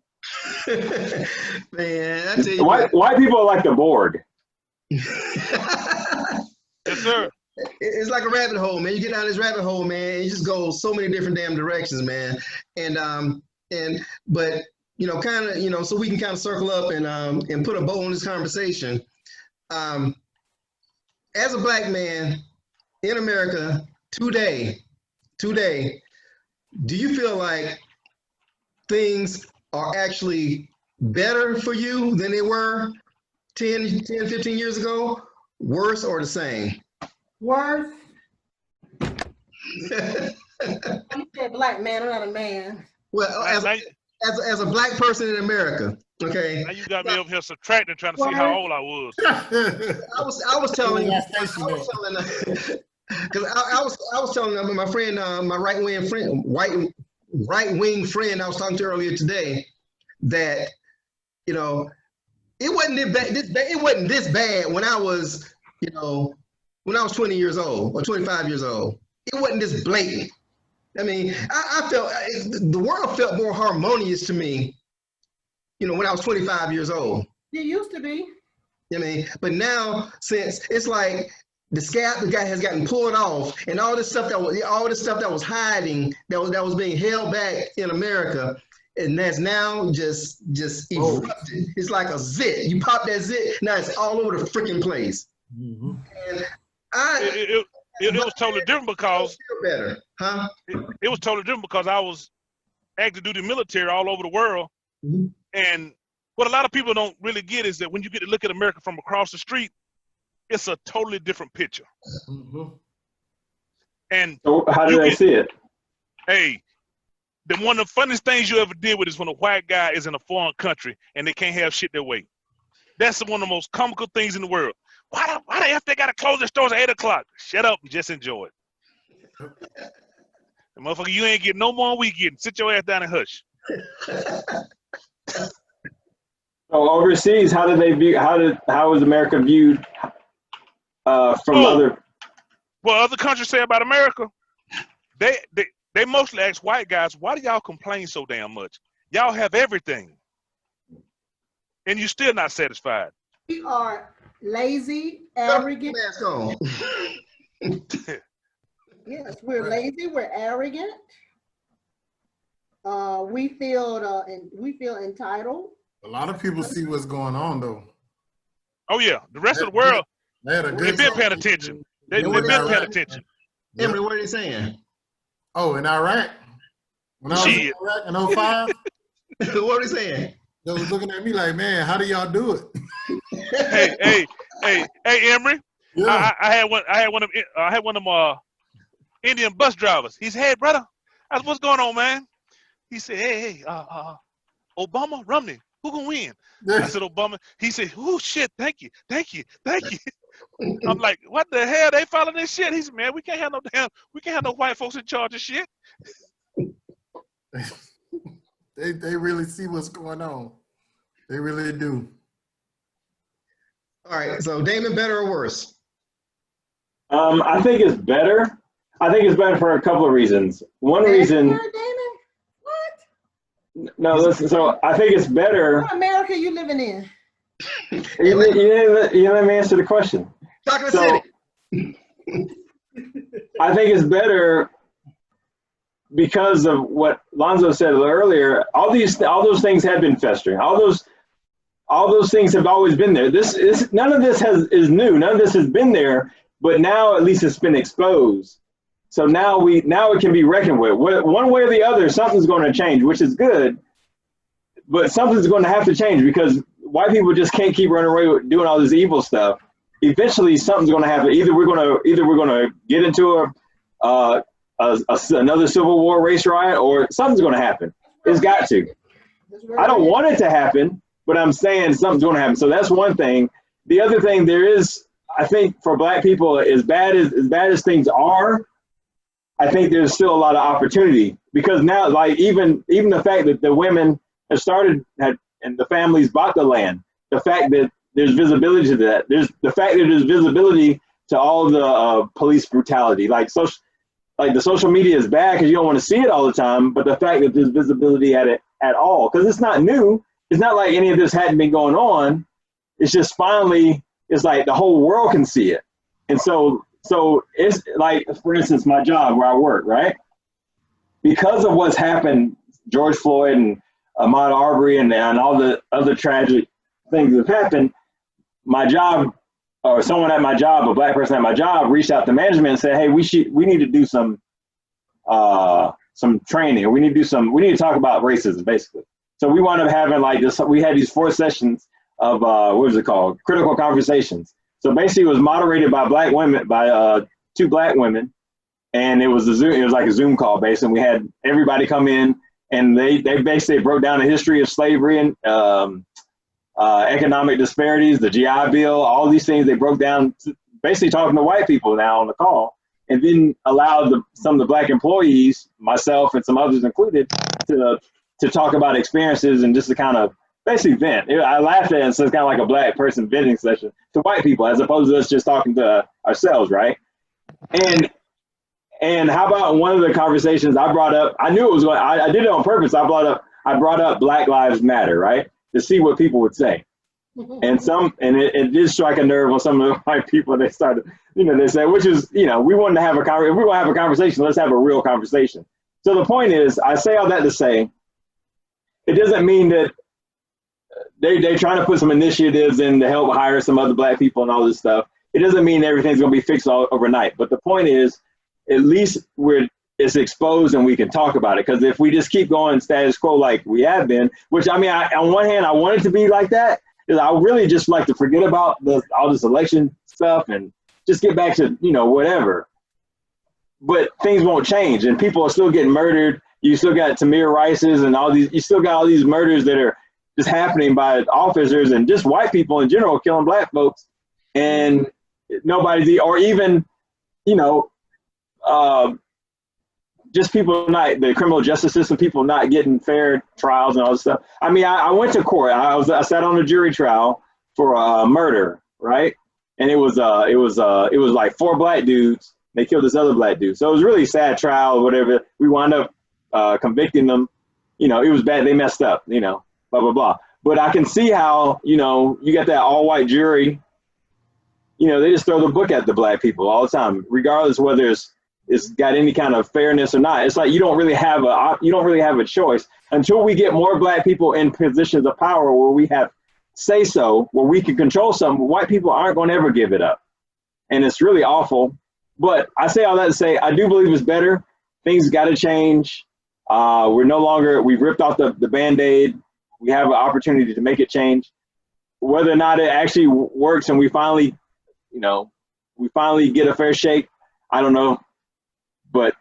Man, I tell you White people are like the Borg. Yes, sir. It's like a rabbit hole, man. You get down this rabbit hole, man, and you just go so many different damn directions, man. But kind of, so we can kind of circle up and put a bow on this conversation. As a black man in America today, do you feel like things are actually better for you than they were 10, 15 years ago? Worse or the same? Worse. You said black man, I'm not a man. Well, as a black person in America, okay. Now you got me over here subtracting, trying to see how old I was. I was telling my friend, my right wing friend I was talking to earlier today, that it wasn't this bad when I was 20 years old or 25 years old. It wasn't this blatant. I mean, I felt the world felt more harmonious to me, when I was 25 years old. It used to be. I mean, but now, since it's like the guy has gotten pulled off, and all this stuff that was hiding, that was being held back in America, and that's now just erupted. It's like a zit. You pop that zit, now it's all over the freaking place. Mm-hmm. And it was totally different because better, huh? It was totally different because I was active duty military all over the world, Mm-hmm. and what a lot of people don't really get is that when you get to look at America from across the street, it's a totally different picture. Mm-hmm. And So how do they see it? Hey, one of the funniest things you ever did with is when a white guy is in a foreign country and they can't have shit their way. That's one of the most comical things in the world. Why the F they gotta close their stores at 8 o'clock? Shut up and just enjoy it. The motherfucker, you ain't getting no more weekend. Sit your ass down and hush. So overseas, how is America viewed from other? Well, other countries say about America, they mostly ask white guys, why do y'all complain so damn much? Y'all have everything, and you're still not satisfied. We are lazy, arrogant. Mask on. Yes, we're lazy. We're arrogant. We feel entitled. A lot of people see what's going on though. Oh yeah, the rest of the world, they've been paying attention. They've been paying attention. Emily, what are they saying? Oh, in Iraq? When I was in Iraq in 05, What are they saying? they was looking at me like, man, how do y'all do it? Hey, Emery. Yeah. I had one of them Indian bus drivers. He said, "Hey, brother," I said, "What's going on, man?" He said, "Hey, Obama, Romney, who gonna win?" I said, "Obama." He said, "Oh shit, thank you." I'm like, "What the hell? They following this shit?" He said, "Man, we can't have no white folks in charge of shit." They really see what's going on. They really do. All right, so Damon, better or worse? I think it's better. I think it's better for a couple of reasons. One reason. Damon? What? No, listen. So I think it's better. What America you living in? You didn't let me answer the question. Chocolate So City. I think it's better because of what Lonzo said earlier. All those things have been festering. All those things have always been there. None of this is new. None of this has been there, but now at least it's been exposed. So now it can be reckoned with. One way or the other, something's going to change, which is good. But something's going to have to change because white people just can't keep running away with doing all this evil stuff. Eventually, something's going to happen. Either we're going to get into another civil war, race riot, or something's going to happen. It's got to. I don't want it to happen, but I'm saying something's going to happen. So that's one thing. The other thing I think for black people, as bad as things are, I think there's still a lot of opportunity because now, like even the fact that the women have and the families bought the land, the fact that there's visibility to that, there's the fact that there's visibility to all the police brutality, like the social media is bad because you don't want to see it all the time, but the fact that there's visibility at it at all, because it's not new. it's not like any of this hadn't been going on. It's just finally, it's like the whole world can see it. And so it's like, for instance, my job where I work, right? Because of what's happened, George Floyd and Ahmaud Arbery and all the other tragic things that have happened, my job, or someone at my job, a black person at my job, reached out to management and said, hey, we need to do some training, or we need to talk about racism, basically. So we wound up having like this, we had these 4 sessions of, what was it called? Critical conversations. So basically it was moderated by black women, by 2 black women. And it was like a Zoom call basically. We had everybody come in, and they basically broke down the history of slavery and economic disparities, the GI Bill, all these things. They broke down, basically talking to white people now on the call, and then allowed some of the black employees, myself and some others included, to talk about experiences and just to kind of basically vent. I laughed at it, so it's kind of like a black person venting session to white people, as opposed to us just talking to ourselves, right? And how about one of the conversations I brought up? I knew it was going. I did it on purpose. I brought up Black Lives Matter, right, to see what people would say. And it did strike a nerve on some of the white people. They started, they said, which is, we wanted to have if we want to have a conversation, let's have a real conversation. So the point is, I say all that to say, it doesn't mean that they're trying to put some initiatives in to help hire some other black people and all this stuff. It doesn't mean everything's going to be fixed overnight. But the point is, at least it's exposed and we can talk about it. Because if we just keep going status quo like we have been, which I mean, on one hand, I want it to be like that. Because I really just like to forget about all this election stuff and just get back to, whatever. But things won't change, and people are still getting murdered. You still got Tamir Rice's and you still got all these murders that are just happening by officers and just white people in general killing black folks. And nobody, or even, just people not, the criminal justice system, people not getting fair trials and all this stuff. I mean, I went to court. I sat on a jury trial for murder, right? And it was like 4 black dudes. They killed this other black dude. So it was a really sad trial or whatever. We wound up convicting them. It was bad. They messed up, blah, blah, blah. But I can see how, you got that all white jury, they just throw the book at the black people all the time, regardless of whether it's got any kind of fairness or not. It's like you don't really have a choice until we get more black people in positions of power where we have say so, where we can control something. White people aren't going to ever give it up, and it's really awful. But I say all that to say I do believe it's better. Things got to change. We've ripped off the Band-Aid. We have an opportunity to make it change. Whether or not it actually works and we finally get a fair shake, I don't know. But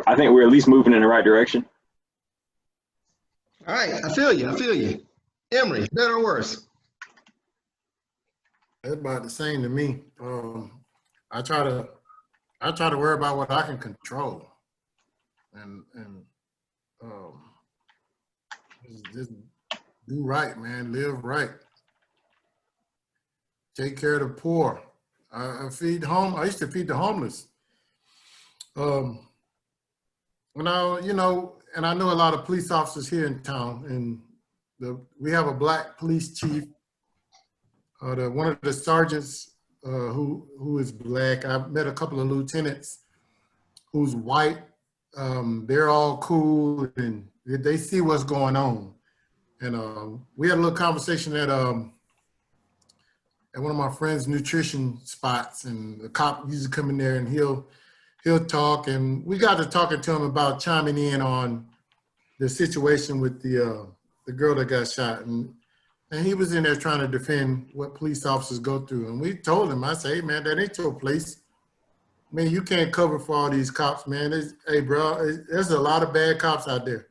I think we're at least moving in the right direction. All right, I feel you. Emory, better or worse? That's about the same to me. I try to worry about what I can control, and just do right, man. Live right. Take care of the poor. I used to feed the homeless. And I know a lot of police officers here in town, and we have a black police chief. One of the sergeants who is black. I've met a couple of lieutenants who's white. They're all cool and they see what's going on. And we had a little conversation at one of my friend's nutrition spots, and the cop used to come in there and he'll talk, and we got to talking to him about chiming in on the situation with the girl that got shot, and he was in there trying to defend what police officers go through. And we told him, I say, hey man, that ain't your place. Man, you can't cover for all these cops, man. Hey bro, there's a lot of bad cops out there,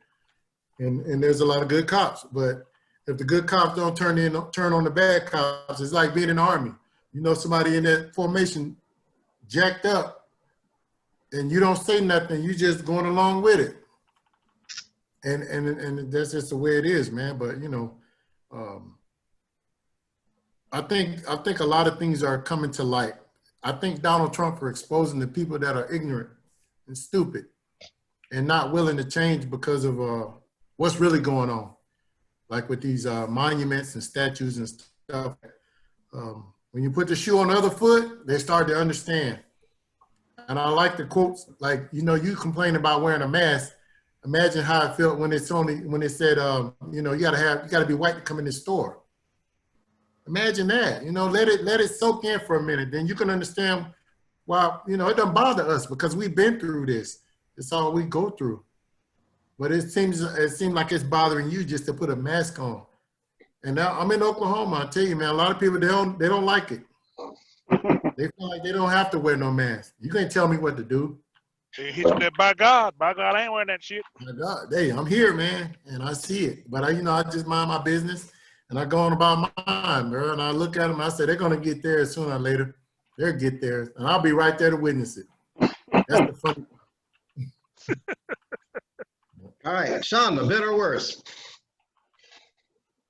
and there's a lot of good cops. But if the good cops don't turn on the bad cops, it's like being in the Army. Somebody in that formation jacked up, and you don't say nothing, you just going along with it. And that's just the way it is, man. But I think a lot of things are coming to light. I think Donald Trump for exposing the people that are ignorant and stupid and not willing to change because of what's really going on. like with these monuments and statues and stuff. When you put the shoe on the other foot, they start to understand. And I like the quotes, like, you know, you complain about wearing a mask. Imagine how it felt when it said, you know, you gotta be white to come in this store. Imagine that, you know, let it soak in for a minute. Then you can understand why, you know, it doesn't bother us because we've been through this. It's all we go through. But it seems like it's bothering you just to put a mask on. And now I'm in Oklahoma. I tell you, man, a lot of people, they don't like it. They feel like they don't have to wear no mask. You can't tell me what to do. They hit you that by God, I ain't wearing that shit. My God, hey, I'm here, man, and I see it. But I just mind my business, and I go on about mine, bro. And I look at them, I say they're gonna get there sooner or later. They'll get there, and I'll be right there to witness it. That's the fun. All right, Shonda, better or worse?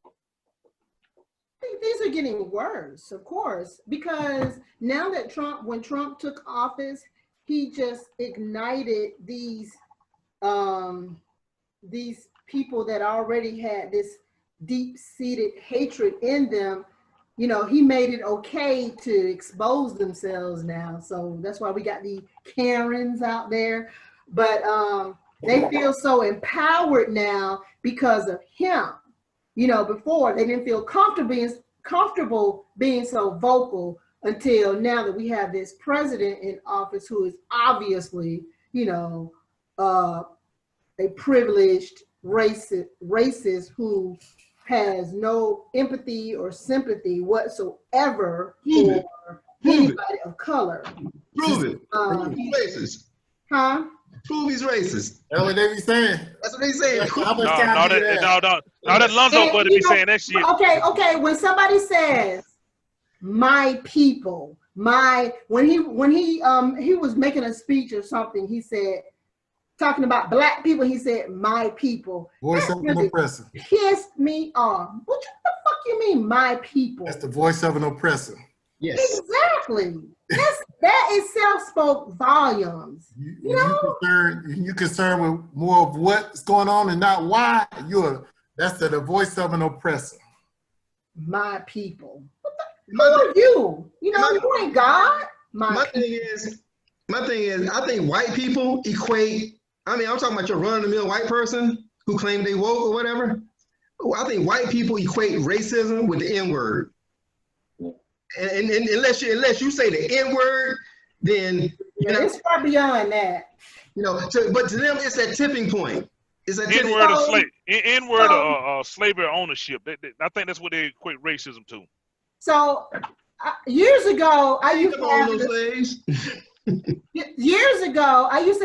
I think things are getting worse, of course, because now that when Trump took office, he just ignited these people that already had this deep-seated hatred in them. You know, he made it okay to expose themselves now. So that's why we got the Karens out there. But they feel so empowered now because of him. You know, before they didn't feel comfortable being so vocal until now that we have this president in office who is obviously, you know, a privileged racist who has no empathy or sympathy whatsoever for anybody of color. Prove it. He's racist. Huh? Prove he's racist. That's what they be saying. That's what they saying. How much time do that? No, that Lonzo buddy be saying that shit. Okay. When somebody says my people, when he was making a speech or something, he said, talking about black people, he said my people. Voice of an oppressor. Pissed me off. What the fuck you mean my people? That's the voice of an oppressor. Yes. Exactly. That itself spoke volumes. You concerned with more of what's going on and not why. That's the voice of an oppressor. My people. Who are you? You know, you ain't God. My thing is, I think white people equate. I mean, I'm talking about your run-of-the-mill white person who claim they woke or whatever. I think white people equate racism with the N-word. And unless you say the N-word, then it's far beyond that. You know, but to them it's that tipping point. It's that N-word of N-word of slavery ownership. I think that's what they equate racism to. So years ago, I used to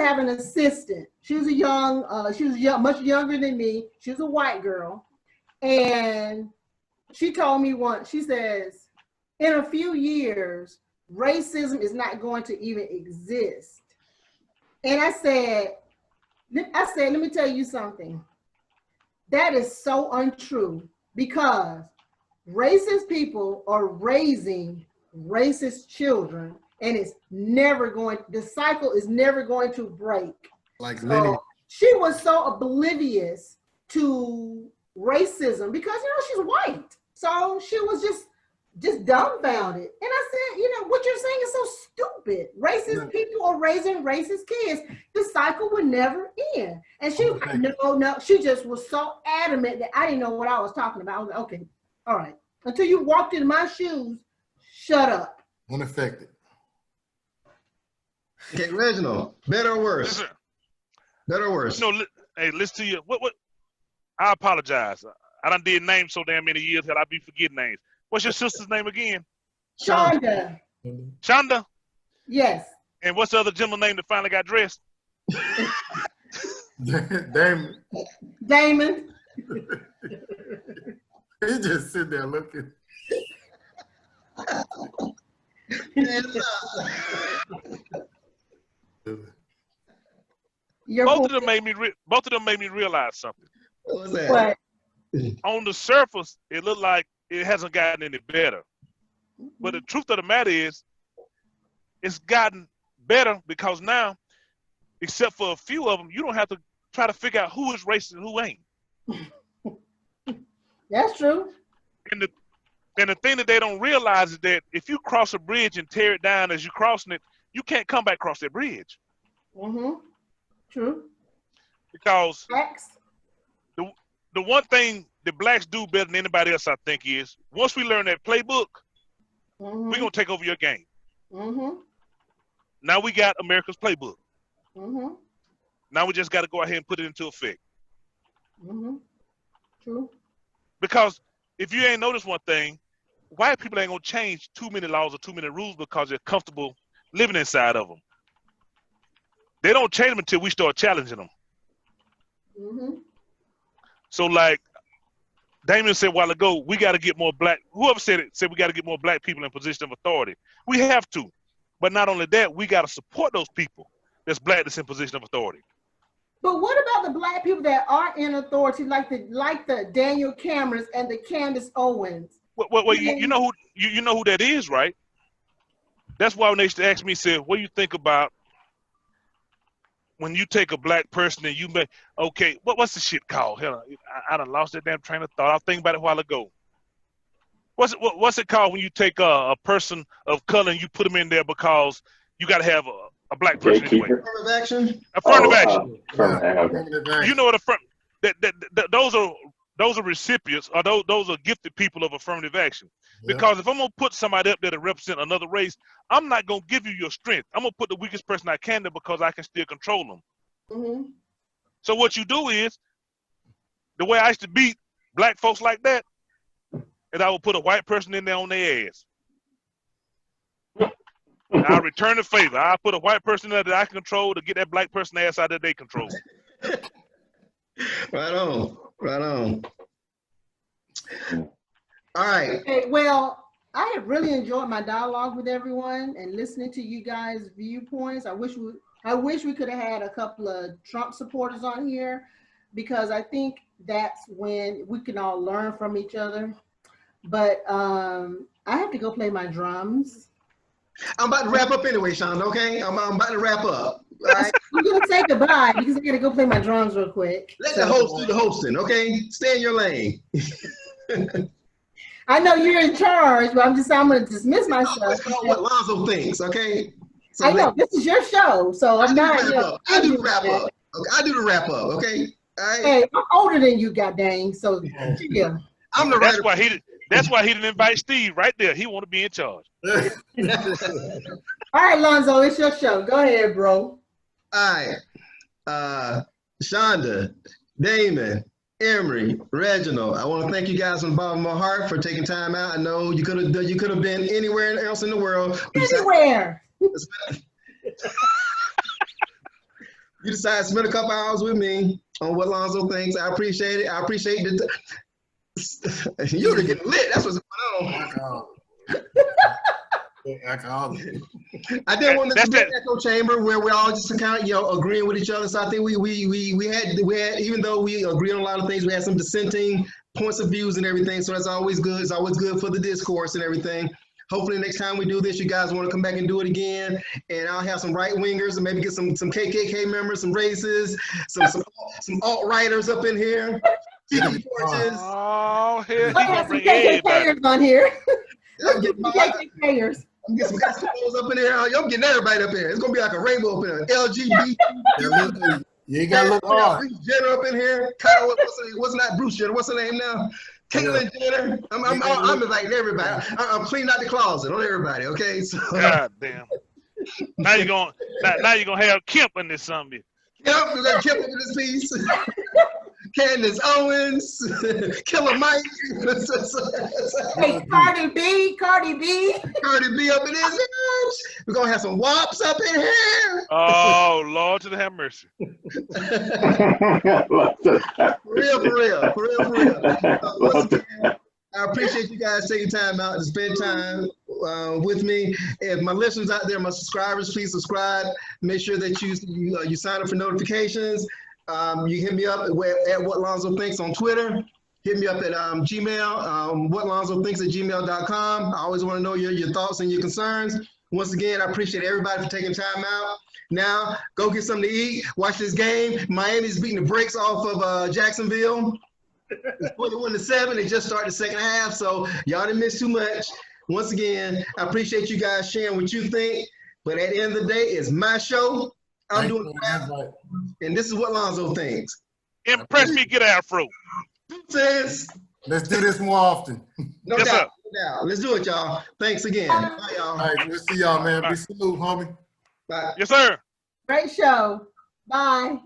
have an assistant. She was much younger than me. She was a white girl, and she told me once. She says, in a few years, racism is not going to even exist. And I said, let me tell you something. That is so untrue because racist people are raising racist children, and the cycle is never going to break. Like Lenny. She was so oblivious to racism because, she's white. So she was just dumbfounded. And I said, what you're saying is so stupid. Racist people are raising racist kids. The cycle would never end. And she was like, no. She just was so adamant that I didn't know what I was talking about. I was like, okay, all right. Until you walked in my shoes, shut up. Unaffected. Okay, Reginald, better or worse? Listen, better or worse? Hey, listen to you. What? I apologize. I done did names so damn many years that I be forgetting names. What's your sister's name again? Shonda. Shonda? Yes. And what's the other gentleman's name that finally got dressed? Damon. Damon. He just sitting there looking. Both of them made me realize something. What was that? What? On the surface, it looked like it hasn't gotten any better. But the truth of the matter is, it's gotten better because now, except for a few of them, you don't have to try to figure out who is racist and who ain't. That's true. And the thing that they don't realize is that if you cross a bridge and tear it down as you're crossing it, you can't come back across that bridge. Mm-hmm. True. Because Facts. the one thing that blacks do better than anybody else, I think, is once we learn that playbook, Mm-hmm. we're gonna take over your game. Mm-hmm. Now we got America's playbook. Mm-hmm. Now we just got to go ahead and put it into effect. Mm-hmm. True. Because if you ain't noticed one thing, white people ain't gonna change too many laws or too many rules because they're comfortable living inside of them. They don't change them until we start challenging them. Mm-hmm. So like Damien said a while ago, we got to get more black. Whoever said it said we got to get more black people in position of authority. We have to, but not only that, we got to support those people that's black that's in position of authority. But what about the black people that are in authority, like the Daniel Camerons and the Candace Owens? Well, you know who that is, right? That's why when they used to ask me, say, what do you think about when you take a black person and you make, okay, what's the shit called? Hell, I done lost that damn train of thought. I was thinking about it a while ago. What's it called when you take a person of color and you put them in there because you got to have a black person anyway? Affirmative action. Affirmative action. Okay. You know what those are recipients, or those are gifted people of affirmative action. Yeah. Because if I'm gonna put somebody up there to represent another race, I'm not gonna give you your strength. I'm gonna put the weakest person I can there because I can still control them. Mm-hmm. So what you do is, the way I used to beat black folks like that, is I would put a white person in there on their ass. I return the favor. I put a white person there that I can control to get that black person ass out that they control. Right on. Right on. All right. Okay, well, I have really enjoyed my dialogue with everyone and listening to you guys' viewpoints. I wish we could have had a couple of Trump supporters on here, because I think that's when we can all learn from each other. But I have to go play my drums. I'm about to wrap up anyway, Sean, okay? I'm about to wrap up. All right. I'm gonna say goodbye because I gotta go play my drums real quick. Let the host do the hosting, okay? Stay in your lane. I know you're in charge, but I'm gonna dismiss myself. It's called what Lonzo thinks, okay? So I know this is your show, so I'm not. I do the wrap up. Okay, I do the wrap up, okay? All right. Hey, I'm older than you, goddamn. So yeah. I'm the That's writer. why he didn't invite Steve right there. He want to be in charge. All right, Lonzo, it's your show. Go ahead, bro. All right. Shonda, Damon, Emery, Reginald, I want to thank you guys from the bottom of my heart for taking time out. I know you could have been anywhere else in the world. Anywhere. You decided to spend a couple hours with me on what Lonzo thinks. I appreciate it. I appreciate it. You're getting lit. That's what's going on. I didn't want this to be an echo chamber where we're all just kind of, agreeing with each other. So I think we had, even though we agree on a lot of things, we had some dissenting points of views and everything. So that's always good. It's always good for the discourse and everything. Hopefully next time we do this, you guys want to come back and do it again. And I'll have some right wingers and maybe get some KKK members, some racists, some alt-righters up in here. Oh, hell, I have some KKKers on here. I'm getting KKKers. some Eskimos up in here. I'm getting everybody up here. It's gonna be like a rainbow up in here. LGBT. You ain't gotta look hard. Bruce Jenner up in here. Kyle, what's not Bruce Jenner? What's her name now? Caitlyn Jenner. I'm inviting everybody. I'm cleaning out the closet on everybody. Okay. So. God damn. Now you're gonna have Kemp in this something. Yep, we got Kemp in this piece. Candace Owens, Killer Mike. Hey, Cardi B. Cardi B up in this bitch. We're gonna have some wops up in here. Oh, Lord to the have mercy. For real. I appreciate you guys taking time out to spend time with me. If my listeners out there, my subscribers, please subscribe. Make sure that you sign up for notifications. You hit me up at What Lonzo Thinks on Twitter. Hit me up at Gmail, whatlonzothinks@gmail.com. I always want to know your thoughts and your concerns. Once again, I appreciate everybody for taking time out. Now, go get something to eat. Watch this game. Miami's beating the brakes off of Jacksonville. It's 21-7. They just started the second half, so y'all didn't miss too much. Once again, I appreciate you guys sharing what you think, but at the end of the day, it's my show. I'm Thanks doing for the the rap, invite. and this is what Lonzo thinks. Impress me, get an afro. Says, Let's do this more often. no Yes, doubt, no doubt. Let's do it, y'all. Thanks again. Bye, y'all. All right, we'll see y'all, man. Be salute, homie. Bye. Yes, sir. Great show. Bye.